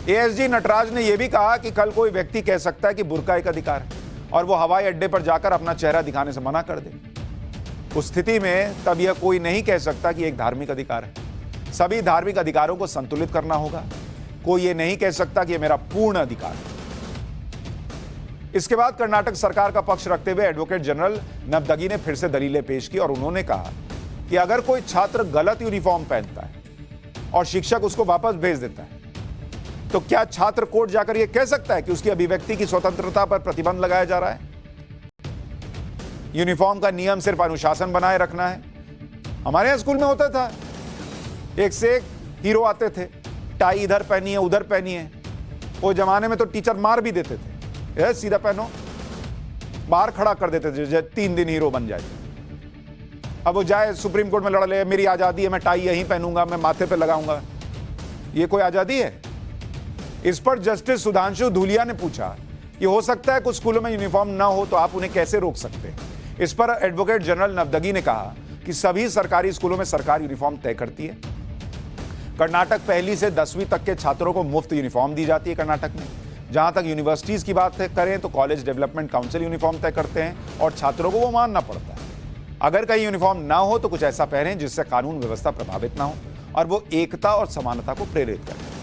एएसजी नटराज ने यह भी कहा कि कल कोई व्यक्ति कह सकता है कि बुर्का एक अधिकार है और वो हवाई अड्डे पर जाकर अपना चेहरा दिखाने से मना कर दे। उस स्थिति में तब यह कोई नहीं कह सकता कि एक धार्मिक अधिकार है। सभी धार्मिक अधिकारों को संतुलित करना होगा। कोई यह नहीं कह सकता कि यह मेरा पूर्ण अधिकार है। इसके बाद कर्नाटक सरकार का पक्ष रखते हुए एडवोकेट जनरल नवदगी ने फिर से दलीलें पेश की और उन्होंने कहा कि अगर कोई छात्र गलत यूनिफॉर्म पहनता है और शिक्षक उसको वापस भेज देता है तो क्या छात्र कोर्ट जाकर यह कह सकता है कि उसकी अभिव्यक्ति की स्वतंत्रता पर प्रतिबंध लगाया जा रहा है? यूनिफॉर्म का नियम सिर्फ अनुशासन बनाए रखना है। हमारे यहां स्कूल में होता था, एक से एक हीरो आते थे, टाई इधर पहनी है उधर पहनी है। वो जमाने में तो टीचर मार भी देते थे, सीधा पहनो, बाहर खड़ा कर देते थे 3 दिन हीरो बन जाए। अब वो जाए सुप्रीम कोर्ट में लड़ ले, मेरी आजादी है, मैं टाई यहीं पहनूंगा, मैं माथे पे लगाऊंगा। ये कोई आजादी है? इस पर जस्टिस सुधांशु धूलिया ने पूछा कि हो सकता है कुछ स्कूलों में यूनिफॉर्म ना हो तो आप उन्हें कैसे रोक सकते हैं। इस पर एडवोकेट जनरल नवदगी ने कहा कि सभी सरकारी स्कूलों में सरकार यूनिफॉर्म तय करती है। कर्नाटक पहली से 10वीं तक के छात्रों को मुफ्त यूनिफॉर्म दी जाती है कर्नाटक में। जहां तक यूनिवर्सिटीज की बात करें तो कॉलेज डेवलपमेंट काउंसिल यूनिफॉर्म तय करते हैं और छात्रों को वो मानना पड़ता है। अगर कहीं यूनिफॉर्म ना हो तो कुछ ऐसा पहनें जिससे कानून व्यवस्था प्रभावित ना हो और वो एकता और समानता को प्रेरित करे।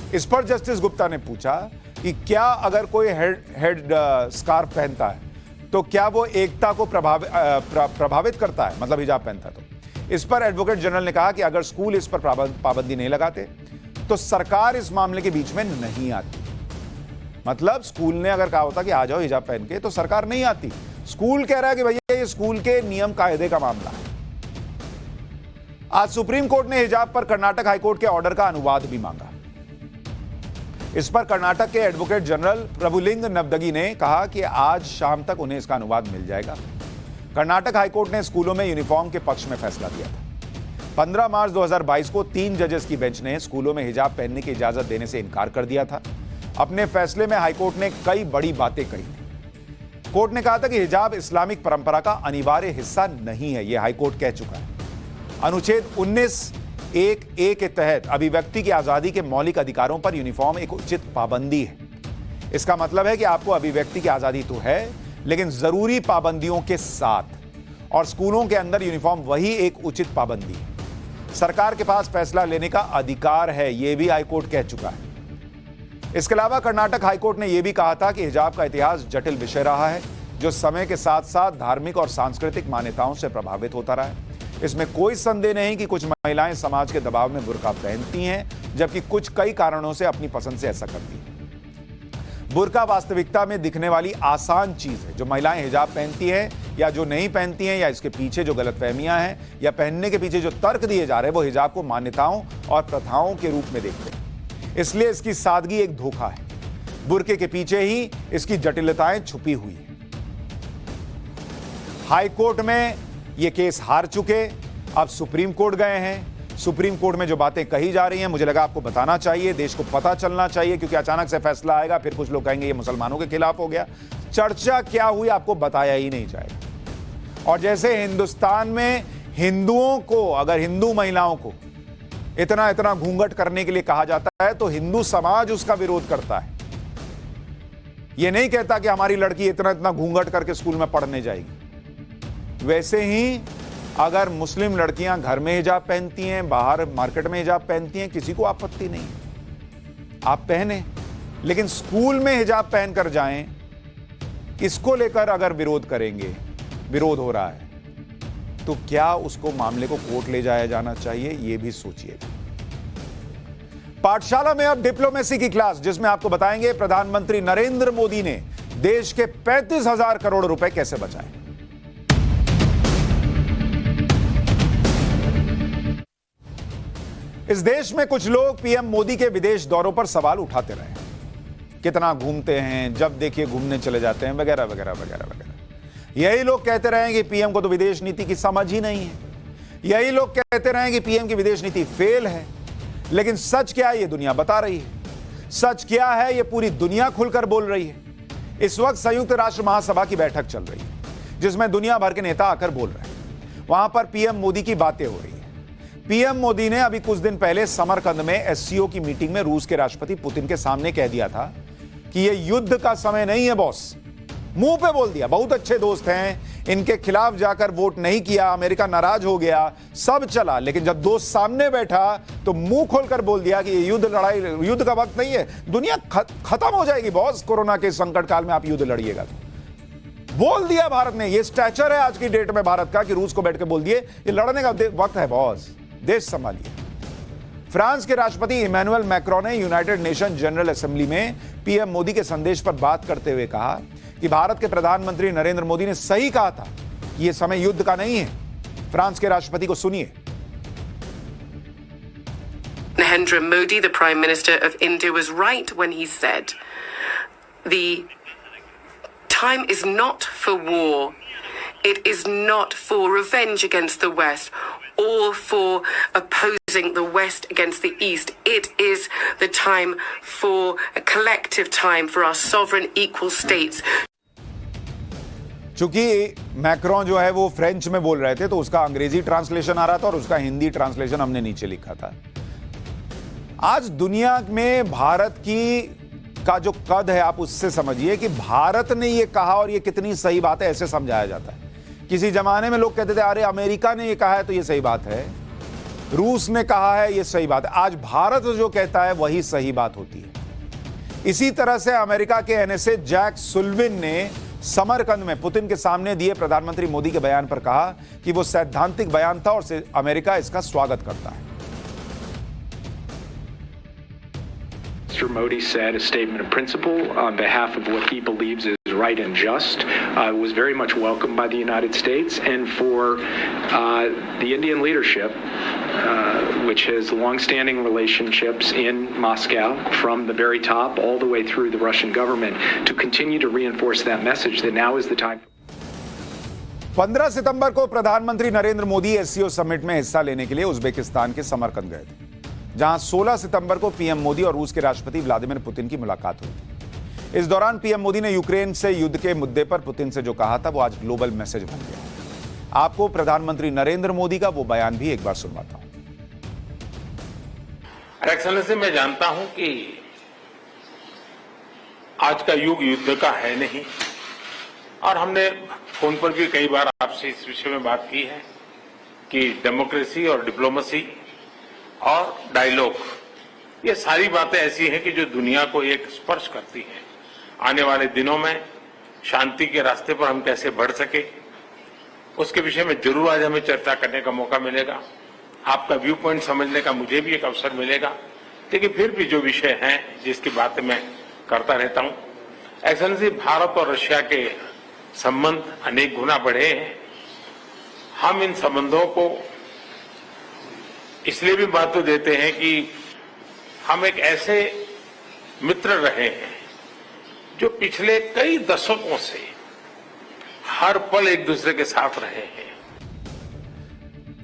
इस पर जस्टिस गुप्ता ने पूछा कि क्या अगर कोई हेड स्कार्फ पहनता है तो क्या वो एकता को प्रभावित करता है, मतलब हिजाब पहनता है तो? इस पर एडवोकेट जनरल ने कहा कि अगर स्कूल इस पर पाबंदी नहीं लगाते तो सरकार इस मामले के बीच में नहीं आती। मतलब स्कूल ने अगर कहा होता कि आ जाओ हिजाब पहन के तो सरकार नहीं आती। स्कूल कह रहा है कि भैया ये स्कूल के नियम कायदे का मामला है। आज सुप्रीम कोर्ट ने हिजाब पर कर्नाटक हाईकोर्ट के ऑर्डर का अनुवाद भी मांगा। इस पर कर्नाटक के एडवोकेट जनरल प्रभुलिंग नवदगी ने कहा कि आज शाम तक उन्हें इसका अनुवाद मिल जाएगा। कर्नाटक हाईकोर्ट ने स्कूलों में यूनिफॉर्म के पक्ष में फैसला दिया था। 15 मार्च 2022 को 3 जजेस की बेंच ने स्कूलों में हिजाब पहनने की इजाजत देने से इनकार कर दिया था। अपने फैसले में हाईकोर्ट ने कई बड़ी बातें कही थी। कोर्ट ने कहा था कि हिजाब इस्लामिक परंपरा का अनिवार्य हिस्सा नहीं है, यह हाईकोर्ट कह चुका है। अनुच्छेद 19(1)(a) के तहत अभिव्यक्ति की आजादी के मौलिक अधिकारों पर यूनिफॉर्म एक उचित पाबंदी है। इसका मतलब है कि आपको अभिव्यक्ति की आजादी तो है लेकिन जरूरी पाबंदियों के साथ, और स्कूलों के अंदर यूनिफॉर्म वही एक उचित पाबंदी है। सरकार के पास फैसला लेने का अधिकार है, यह भी हाईकोर्ट कह चुका है। इसके अलावा कर्नाटक हाईकोर्ट ने यह भी कहा था कि हिजाब का इतिहास जटिल विषय रहा है जो समय के साथ साथ धार्मिक और सांस्कृतिक मान्यताओं से प्रभावित होता रहा है। इसमें कोई संदेह नहीं कि कुछ महिलाएं समाज के दबाव में बुर्का पहनती हैं, जबकि कुछ कई कारणों से अपनी पसंद से ऐसा करती हैं। बुर्का वास्तविकता में दिखने वाली आसान चीज है। जो महिलाएं हिजाब पहनती हैं या जो नहीं पहनती हैं या इसके पीछे जो गलतफहमियां हैं या पहनने के पीछे जो तर्क दिए जा रहे हैं वो हिजाब को मान्यताओं और प्रथाओं के रूप में देखते हैं। इसलिए इसकी सादगी एक धोखा है। बुर्के के पीछे ही इसकी जटिलताएं छुपी हुई हैं। हाईकोर्ट में ये केस हार चुके, अब सुप्रीम कोर्ट गए हैं। सुप्रीम कोर्ट में जो बातें कही जा रही हैं मुझे लगा आपको बताना चाहिए, देश को पता चलना चाहिए, क्योंकि अचानक से फैसला आएगा फिर कुछ लोग कहेंगे ये मुसलमानों के खिलाफ हो गया। चर्चा क्या हुई आपको बताया ही नहीं जाएगा। और जैसे हिंदुस्तान में हिंदुओं को, अगर हिंदू महिलाओं को इतना इतना घूंघट करने के लिए कहा जाता है तो हिंदू समाज उसका विरोध करता है। यह नहीं कहता कि हमारी लड़की इतना इतना घूंघट करके स्कूल में पढ़ने जाएगी। वैसे ही अगर मुस्लिम लड़कियां घर में हिजाब पहनती हैं, बाहर मार्केट में हिजाब पहनती हैं, किसी को आपत्ति नहीं, आप पहने, लेकिन स्कूल में हिजाब पहनकर जाएं, इसको लेकर अगर विरोध करेंगे, विरोध हो रहा है, तो क्या उसको मामले को कोर्ट ले जाया जाना चाहिए, यह भी सोचिए। पाठशाला में अब डिप्लोमेसी की क्लास, जिसमें आपको बताएंगे प्रधानमंत्री नरेंद्र मोदी ने देश के 35,000 करोड़ रुपए कैसे बचाए। इस देश में कुछ लोग पीएम मोदी के विदेश दौरों पर सवाल उठाते रहे हैं, कितना घूमते हैं, जब देखिए घूमने चले जाते हैं, वगैरह वगैरह वगैरह वगैरह। यही लोग कहते रहे कि पीएम को तो विदेश नीति की समझ ही नहीं है। यही लोग कहते रहे कि पीएम की विदेश नीति फेल है। लेकिन सच क्या है, ये दुनिया बता रही है। सच क्या है, ये पूरी दुनिया खुलकर बोल रही है। इस वक्त संयुक्त राष्ट्र महासभा की बैठक चल रही है, जिसमें दुनिया भर के नेता आकर बोल रहे हैं। वहां पर पीएम मोदी की बातें हो रही है। पीएम मोदी ने अभी कुछ दिन पहले समरकंद में एससीओ की मीटिंग में रूस के राष्ट्रपति पुतिन के सामने कह दिया था कि यह युद्ध का समय नहीं है बॉस। मुंह पे बोल दिया, बहुत अच्छे दोस्त हैं, इनके खिलाफ जाकर वोट नहीं किया, अमेरिका नाराज हो गया, सब चला। लेकिन जब दोस्त सामने बैठा तो मुंह खोलकर बोल दिया कि ये युद्ध का वक्त नहीं है, दुनिया खत्म हो जाएगी बॉस, कोरोना के संकट काल में आप युद्ध लड़िएगा। बोल दिया भारत ने। ये स्टैचर है आज की डेट में भारत का कि रूस को बैठ के बोल दिए ये लड़ने का वक्त है बॉस, देश संभालिए। फ्रांस के राष्ट्रपति इमैनुअल मैक्रों ने यूनाइटेड नेशन जनरल असेंबली में पीएम मोदी के संदेश पर बात करते हुए कहा कि भारत के प्रधानमंत्री नरेंद्र मोदी ने सही कहा था कि यह समय युद्ध का नहीं है। फ्रांस के राष्ट्रपति को सुनिए।
Narendra Modi, the Prime Minister of India, was right when he said the time is not for war. It is not for revenge against the West or for opposing the West against the East. It is the time for a collective time for our sovereign equal states.
चूंकि Macron जो है वो French में बोल रहे थे तो उसका अंग्रेजी ट्रांसलेशन आ रहा था और उसका हिंदी ट्रांसलेशन हमने नीचे लिखा था। आज दुनिया में भारत की का जो कद है आप उससे समझिए कि भारत ने ये कहा और ये कितनी सही बात है, ऐसे समझाया जाता है। किसी जमाने में लोग कहते थे अरे अमेरिका ने ये कहा है तो ये सही बात है, रूस ने कहा है ये सही बात है। आज भारत जो कहता है वही सही बात होती है। इसी तरह से अमेरिका के एनएसए जैक सुल्विन ने समरकंद में पुतिन के सामने दिए प्रधानमंत्री मोदी के बयान पर कहा कि वो सैद्धांतिक बयान था और अमेरिका इसका स्वागत करता है।
Mr. Modi said a statement of principle on behalf of what he believes is right and just. Was very much welcomed by the United States and for the Indian leadership, which has long-standing relationships in Moscow from the very top all the way through the Russian government, to continue to reinforce that message that now is the time.
15 सितंबर को प्रधानमंत्री Narendra Modi SCO summit में हिस्सा लेने के लिए Uzbekistan के समरकंद गए थे, जहां 16 सितंबर को पीएम मोदी और रूस के राष्ट्रपति व्लादिमीर पुतिन की मुलाकात हुई थी। इस दौरान पीएम मोदी ने यूक्रेन से युद्ध के मुद्दे पर पुतिन से जो कहा था वो आज ग्लोबल मैसेज बन गया। आपको प्रधानमंत्री नरेंद्र मोदी का वो बयान भी एक बार सुनवाता हूं।
एक्सेलेंसी, मैं जानता हूं कि आज का युग युद्ध का है नहीं, और हमने फोन पर भी कई बार आपसे इस विषय में बात की है कि डेमोक्रेसी और डिप्लोमेसी और डायलॉग, ये सारी बातें ऐसी हैं कि जो दुनिया को एक स्पर्श करती हैं। आने वाले दिनों में शांति के रास्ते पर हम कैसे बढ़ सके, उसके विषय में जरूर आज हमें चर्चा करने का मौका मिलेगा। आपका व्यू पॉइंट समझने का मुझे भी एक अवसर मिलेगा। लेकिन फिर भी जो विषय हैं जिसकी बातें मैं करता रहता हूं, एक्सेलेंसी, भारत और रशिया के संबंध अनेक गुना बढ़े हैं। हम इन संबंधों को इसलिए भी महत्व देते हैं कि हम एक ऐसे मित्र रहे हैं जो पिछले कई दशकों से हर पल एक दूसरे के साथ रहे हैं।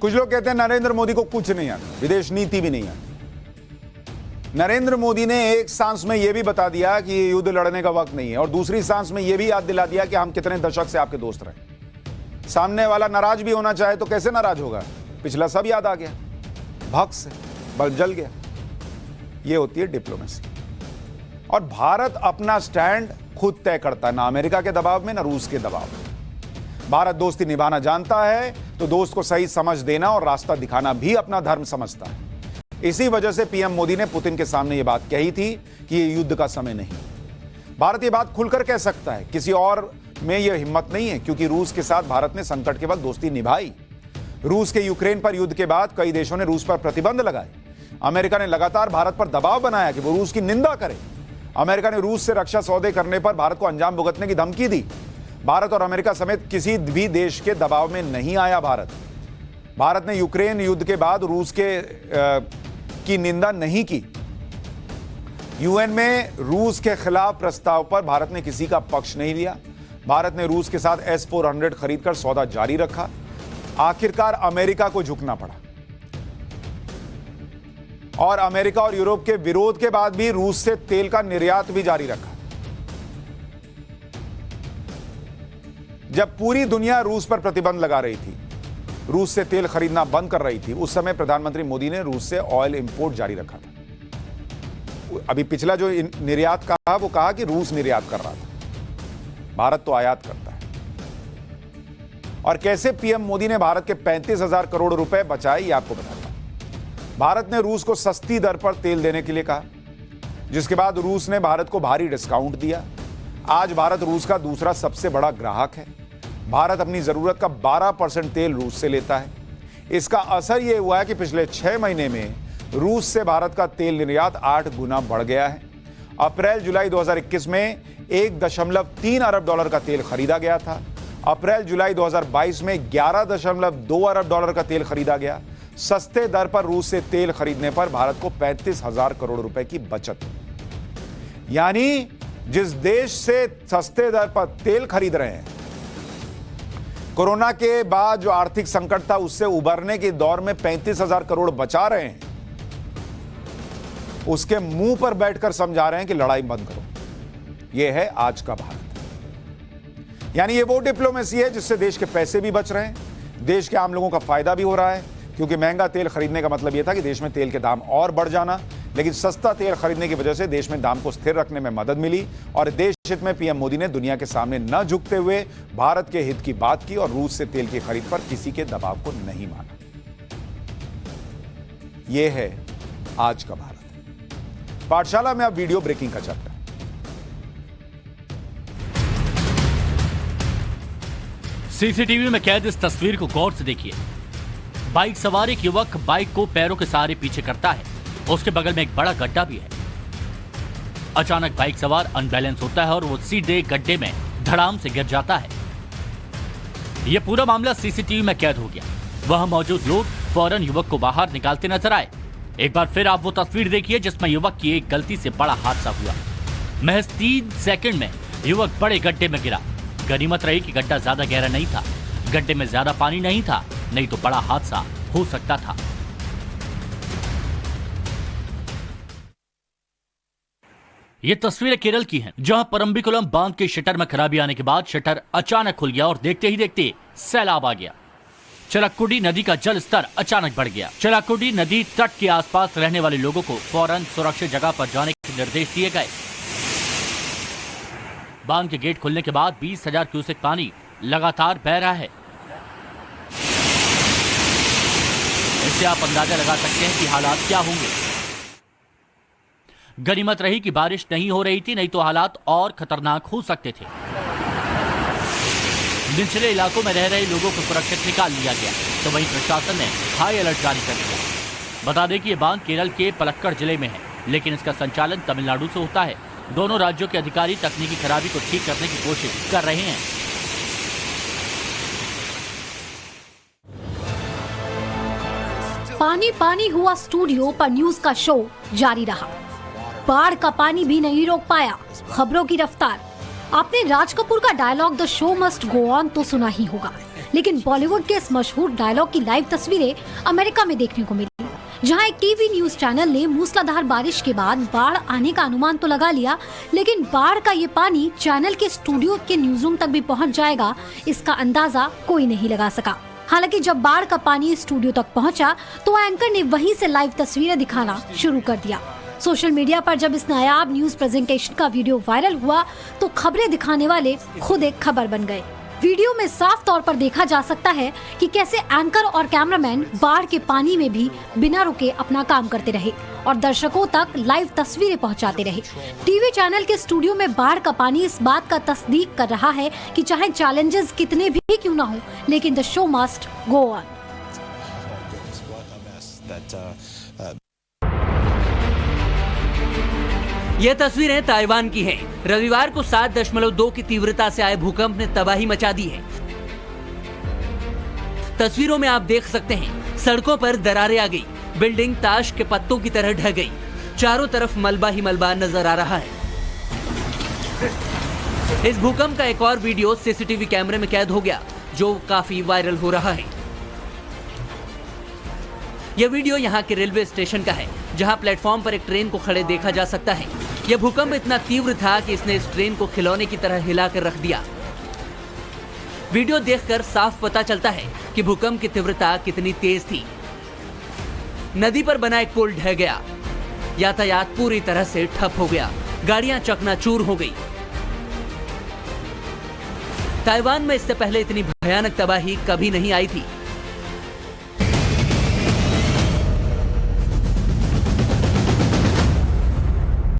कुछ लोग कहते हैं नरेंद्र मोदी को कुछ नहीं आता, विदेश नीति भी नहीं आती। नरेंद्र मोदी ने एक सांस में यह भी बता दिया कि ये युद्ध लड़ने का वक्त नहीं है, और दूसरी सांस में यह भी याद दिला दिया कि हम कितने दशक से आपके दोस्त रहे। सामने वाला नाराज भी होना चाहे तो कैसे नाराज होगा, पिछला सब याद आ गया, भक्त से बल्ब जल गया। यह होती है डिप्लोमेसी। और भारत अपना स्टैंड खुद तय करता है, ना अमेरिका के दबाव में ना रूस के दबाव में। भारत दोस्ती निभाना जानता है तो दोस्त को सही समझ देना और रास्ता दिखाना भी अपना धर्म समझता है। इसी वजह से पीएम मोदी ने पुतिन के सामने यह बात कही थी कि यह युद्ध का समय नहीं। भारत यह बात खुलकर कह सकता है, किसी और में यह हिम्मत नहीं है, क्योंकि रूस के साथ भारत ने संकट के वक्त दोस्ती निभाई। रूस के यूक्रेन पर युद्ध के बाद कई देशों ने रूस पर प्रतिबंध लगाए, अमेरिका ने लगातार भारत पर दबाव बनाया कि वो रूस की निंदा करे। अमेरिका ने रूस से रक्षा सौदे करने पर भारत को अंजाम भुगतने की धमकी दी। भारत और अमेरिका समेत किसी भी देश के दबाव में नहीं आया भारत ने यूक्रेन युद्ध के बाद रूस की निंदा नहीं की। यूएन में रूस के खिलाफ प्रस्ताव पर भारत ने किसी का पक्ष नहीं लिया। भारत ने रूस के साथ S-400 खरीदकर सौदा जारी रखा। आखिरकार अमेरिका को झुकना पड़ा और अमेरिका और यूरोप के विरोध के बाद भी रूस से तेल का निर्यात भी जारी रखा। जब पूरी दुनिया रूस पर प्रतिबंध लगा रही थी, रूस से तेल खरीदना बंद कर रही थी, उस समय प्रधानमंत्री मोदी ने रूस से ऑयल इंपोर्ट जारी रखा था। अभी पिछला जो निर्यात कहा वो कहा कि रूस निर्यात कर रहा था, भारत तो आयात करता है। और कैसे पीएम मोदी ने भारत के 35,000 करोड़ रुपए बचाए, ये आपको बताता हूं। भारत ने रूस को सस्ती दर पर तेल देने के लिए कहा, जिसके बाद रूस ने भारत को भारी डिस्काउंट दिया। आज भारत रूस का दूसरा सबसे बड़ा ग्राहक है। भारत अपनी जरूरत का 12% तेल रूस से लेता है। इसका असर यह हुआ है कि पिछले 6 महीने में रूस से भारत का तेल निर्यात 8 गुना बढ़ गया है। अप्रैल जुलाई 2021 में 1.3 अरब डॉलर का तेल खरीदा गया था। अप्रैल जुलाई 2022 में 11.2 अरब डॉलर का तेल खरीदा गया। सस्ते दर पर रूस से तेल खरीदने पर भारत को 35,000 करोड़ रुपए की बचत। यानी जिस देश से सस्ते दर पर तेल खरीद रहे हैं, कोरोना के बाद जो आर्थिक संकट था उससे उबरने के दौर में 35,000 करोड़ बचा रहे हैं, उसके मुंह पर बैठकर समझा रहे हैं कि लड़ाई बंद करो। यह है आज का भारत। यानी ये वो डिप्लोमेसी है जिससे देश के पैसे भी बच रहे हैं, देश के आम लोगों का फायदा भी हो रहा है। क्योंकि महंगा तेल खरीदने का मतलब यह था कि देश में तेल के दाम और बढ़ जाना, लेकिन सस्ता तेल खरीदने की वजह से देश में दाम को स्थिर रखने में मदद मिली। और देश हित में पीएम मोदी ने दुनिया के सामने न झुकते हुए भारत के हित की बात की और रूस से तेल की खरीद पर किसी के दबाव को नहीं माना। यह है आज का भारत। पाठशाला में अब वीडियो ब्रेकिंग का चैप्टर।
सीसीटीवी में कैद इस तस्वीर को गौर से देखिए। बाइक सवार एक युवक बाइक को पैरों के सहारे पीछे करता है। उसके बगल में एक बड़ा गड्ढा भी है। अचानक बाइक सवार अनबैलेंस होता है और वो सीधे गड्ढे में धड़ाम से गिर जाता है। यह पूरा मामला सीसीटीवी में कैद हो गया। वहां मौजूद लोग फौरन युवक को बाहर निकालते नजर आए। एक बार फिर आप वो तस्वीर देखिए जिसमें युवक की एक गलती से बड़ा हादसा हुआ। महज 3 सेकंड में युवक बड़े गड्ढे में गिरा। गनीमत रही कि गड्ढा ज्यादा गहरा नहीं था, गड्ढे में ज्यादा पानी नहीं था, नहीं तो बड़ा हादसा हो सकता था। ये तस्वीरें केरल की हैं, जहां परम्बिकुलम बांध के शटर में खराबी आने के बाद शटर अचानक खुल गया और देखते ही देखते सैलाब आ गया। चिलक्कुडी नदी का जल स्तर अचानक बढ़ गया। चिलक्कुडी नदी तट के आसपास रहने वाले लोगों को फौरन सुरक्षित जगह पर जाने के निर्देश दिए गए। बांध के गेट खुलने के बाद 20,000 क्यूसेक पानी लगातार बह रहा है। इससे आप अंदाजा लगा सकते हैं कि हालात क्या होंगे। गनीमत रही कि बारिश नहीं हो रही थी, नहीं तो हालात और खतरनाक हो सकते थे। निचले इलाकों में रह रहे लोगों को सुरक्षित निकाल लिया गया, तो वहीं प्रशासन ने हाई अलर्ट जारी कर दिया। बता दें कि यह बांध केरल के पलक्कड़ जिले में है, लेकिन इसका संचालन तमिलनाडु से होता है। दोनों राज्यों के अधिकारी तकनीकी खराबी को ठीक करने की कोशिश कर रहे हैं।
पानी पानी हुआ स्टूडियो पर न्यूज का शो जारी रहा। बाढ़ का पानी भी नहीं रोक पाया खबरों की रफ्तार। आपने राज कपूर का dialogue the show must go on तो सुना ही होगा, लेकिन बॉलीवुड के इस मशहूर डायलॉग की लाइव तस्वीरें अमेरिका में देखने को मिली, जहां एक टीवी न्यूज चैनल ने मूसलाधार बारिश के बाद बाढ़ आने का अनुमान तो लगा लिया, लेकिन बाढ़ का ये पानी चैनल के स्टूडियो के न्यूज़रूम तक भी पहुंच जाएगा, इसका अंदाजा कोई नहीं लगा सका। हालांकि जब बाढ़ का पानी स्टूडियो तक पहुंचा तो एंकर ने वहीं से लाइव तस्वीरें दिखाना शुरू कर दिया। सोशल मीडिया पर जब इस नायाब न्यूज प्रेजेंटेशन का वीडियो वायरल हुआ तो खबरें दिखाने वाले खुद एक खबर बन गए। वीडियो में साफ तौर पर देखा जा सकता है कि कैसे एंकर और कैमरामैन बाढ़ के पानी में भी बिना रुके अपना काम करते रहे और दर्शकों तक लाइव तस्वीरें पहुंचाते रहे। टीवी चैनल के स्टूडियो में बाढ़ का पानी इस बात का तस्दीक कर रहा है कि चाहे चैलेंजेस कितने भी क्यों ना हो, लेकिन the show must go on.
यह तस्वीरें ताइवान की हैं। रविवार को 7.2 की तीव्रता से आए भूकंप ने तबाही मचा दी है। तस्वीरों में आप देख सकते हैं सड़कों पर दरारें आ गई, बिल्डिंग ताश के पत्तों की तरह ढह गई, चारों तरफ मलबा ही मलबा नजर आ रहा है। इस भूकंप का एक और वीडियो सीसीटीवी कैमरे में कैद हो गया, जो काफी वायरल हो रहा है। यह वीडियो यहाँ के रेलवे स्टेशन का है, जहाँ प्लेटफॉर्म पर एक ट्रेन को खड़े देखा जा सकता है। यह भूकंप इतना तीव्र था कि इसने इस ट्रेन को खिलौने की तरह हिलाकर रख दिया। वीडियो देखकर साफ पता चलता है कि भूकंप की तीव्रता कितनी तेज थी। नदी पर बना एक पुल ढह गया, यातायात पूरी तरह से ठप हो गया, गाड़ियां चकनाचूर हो गई। ताइवान में इससे पहले इतनी भयानक तबाही कभी नहीं आई थी।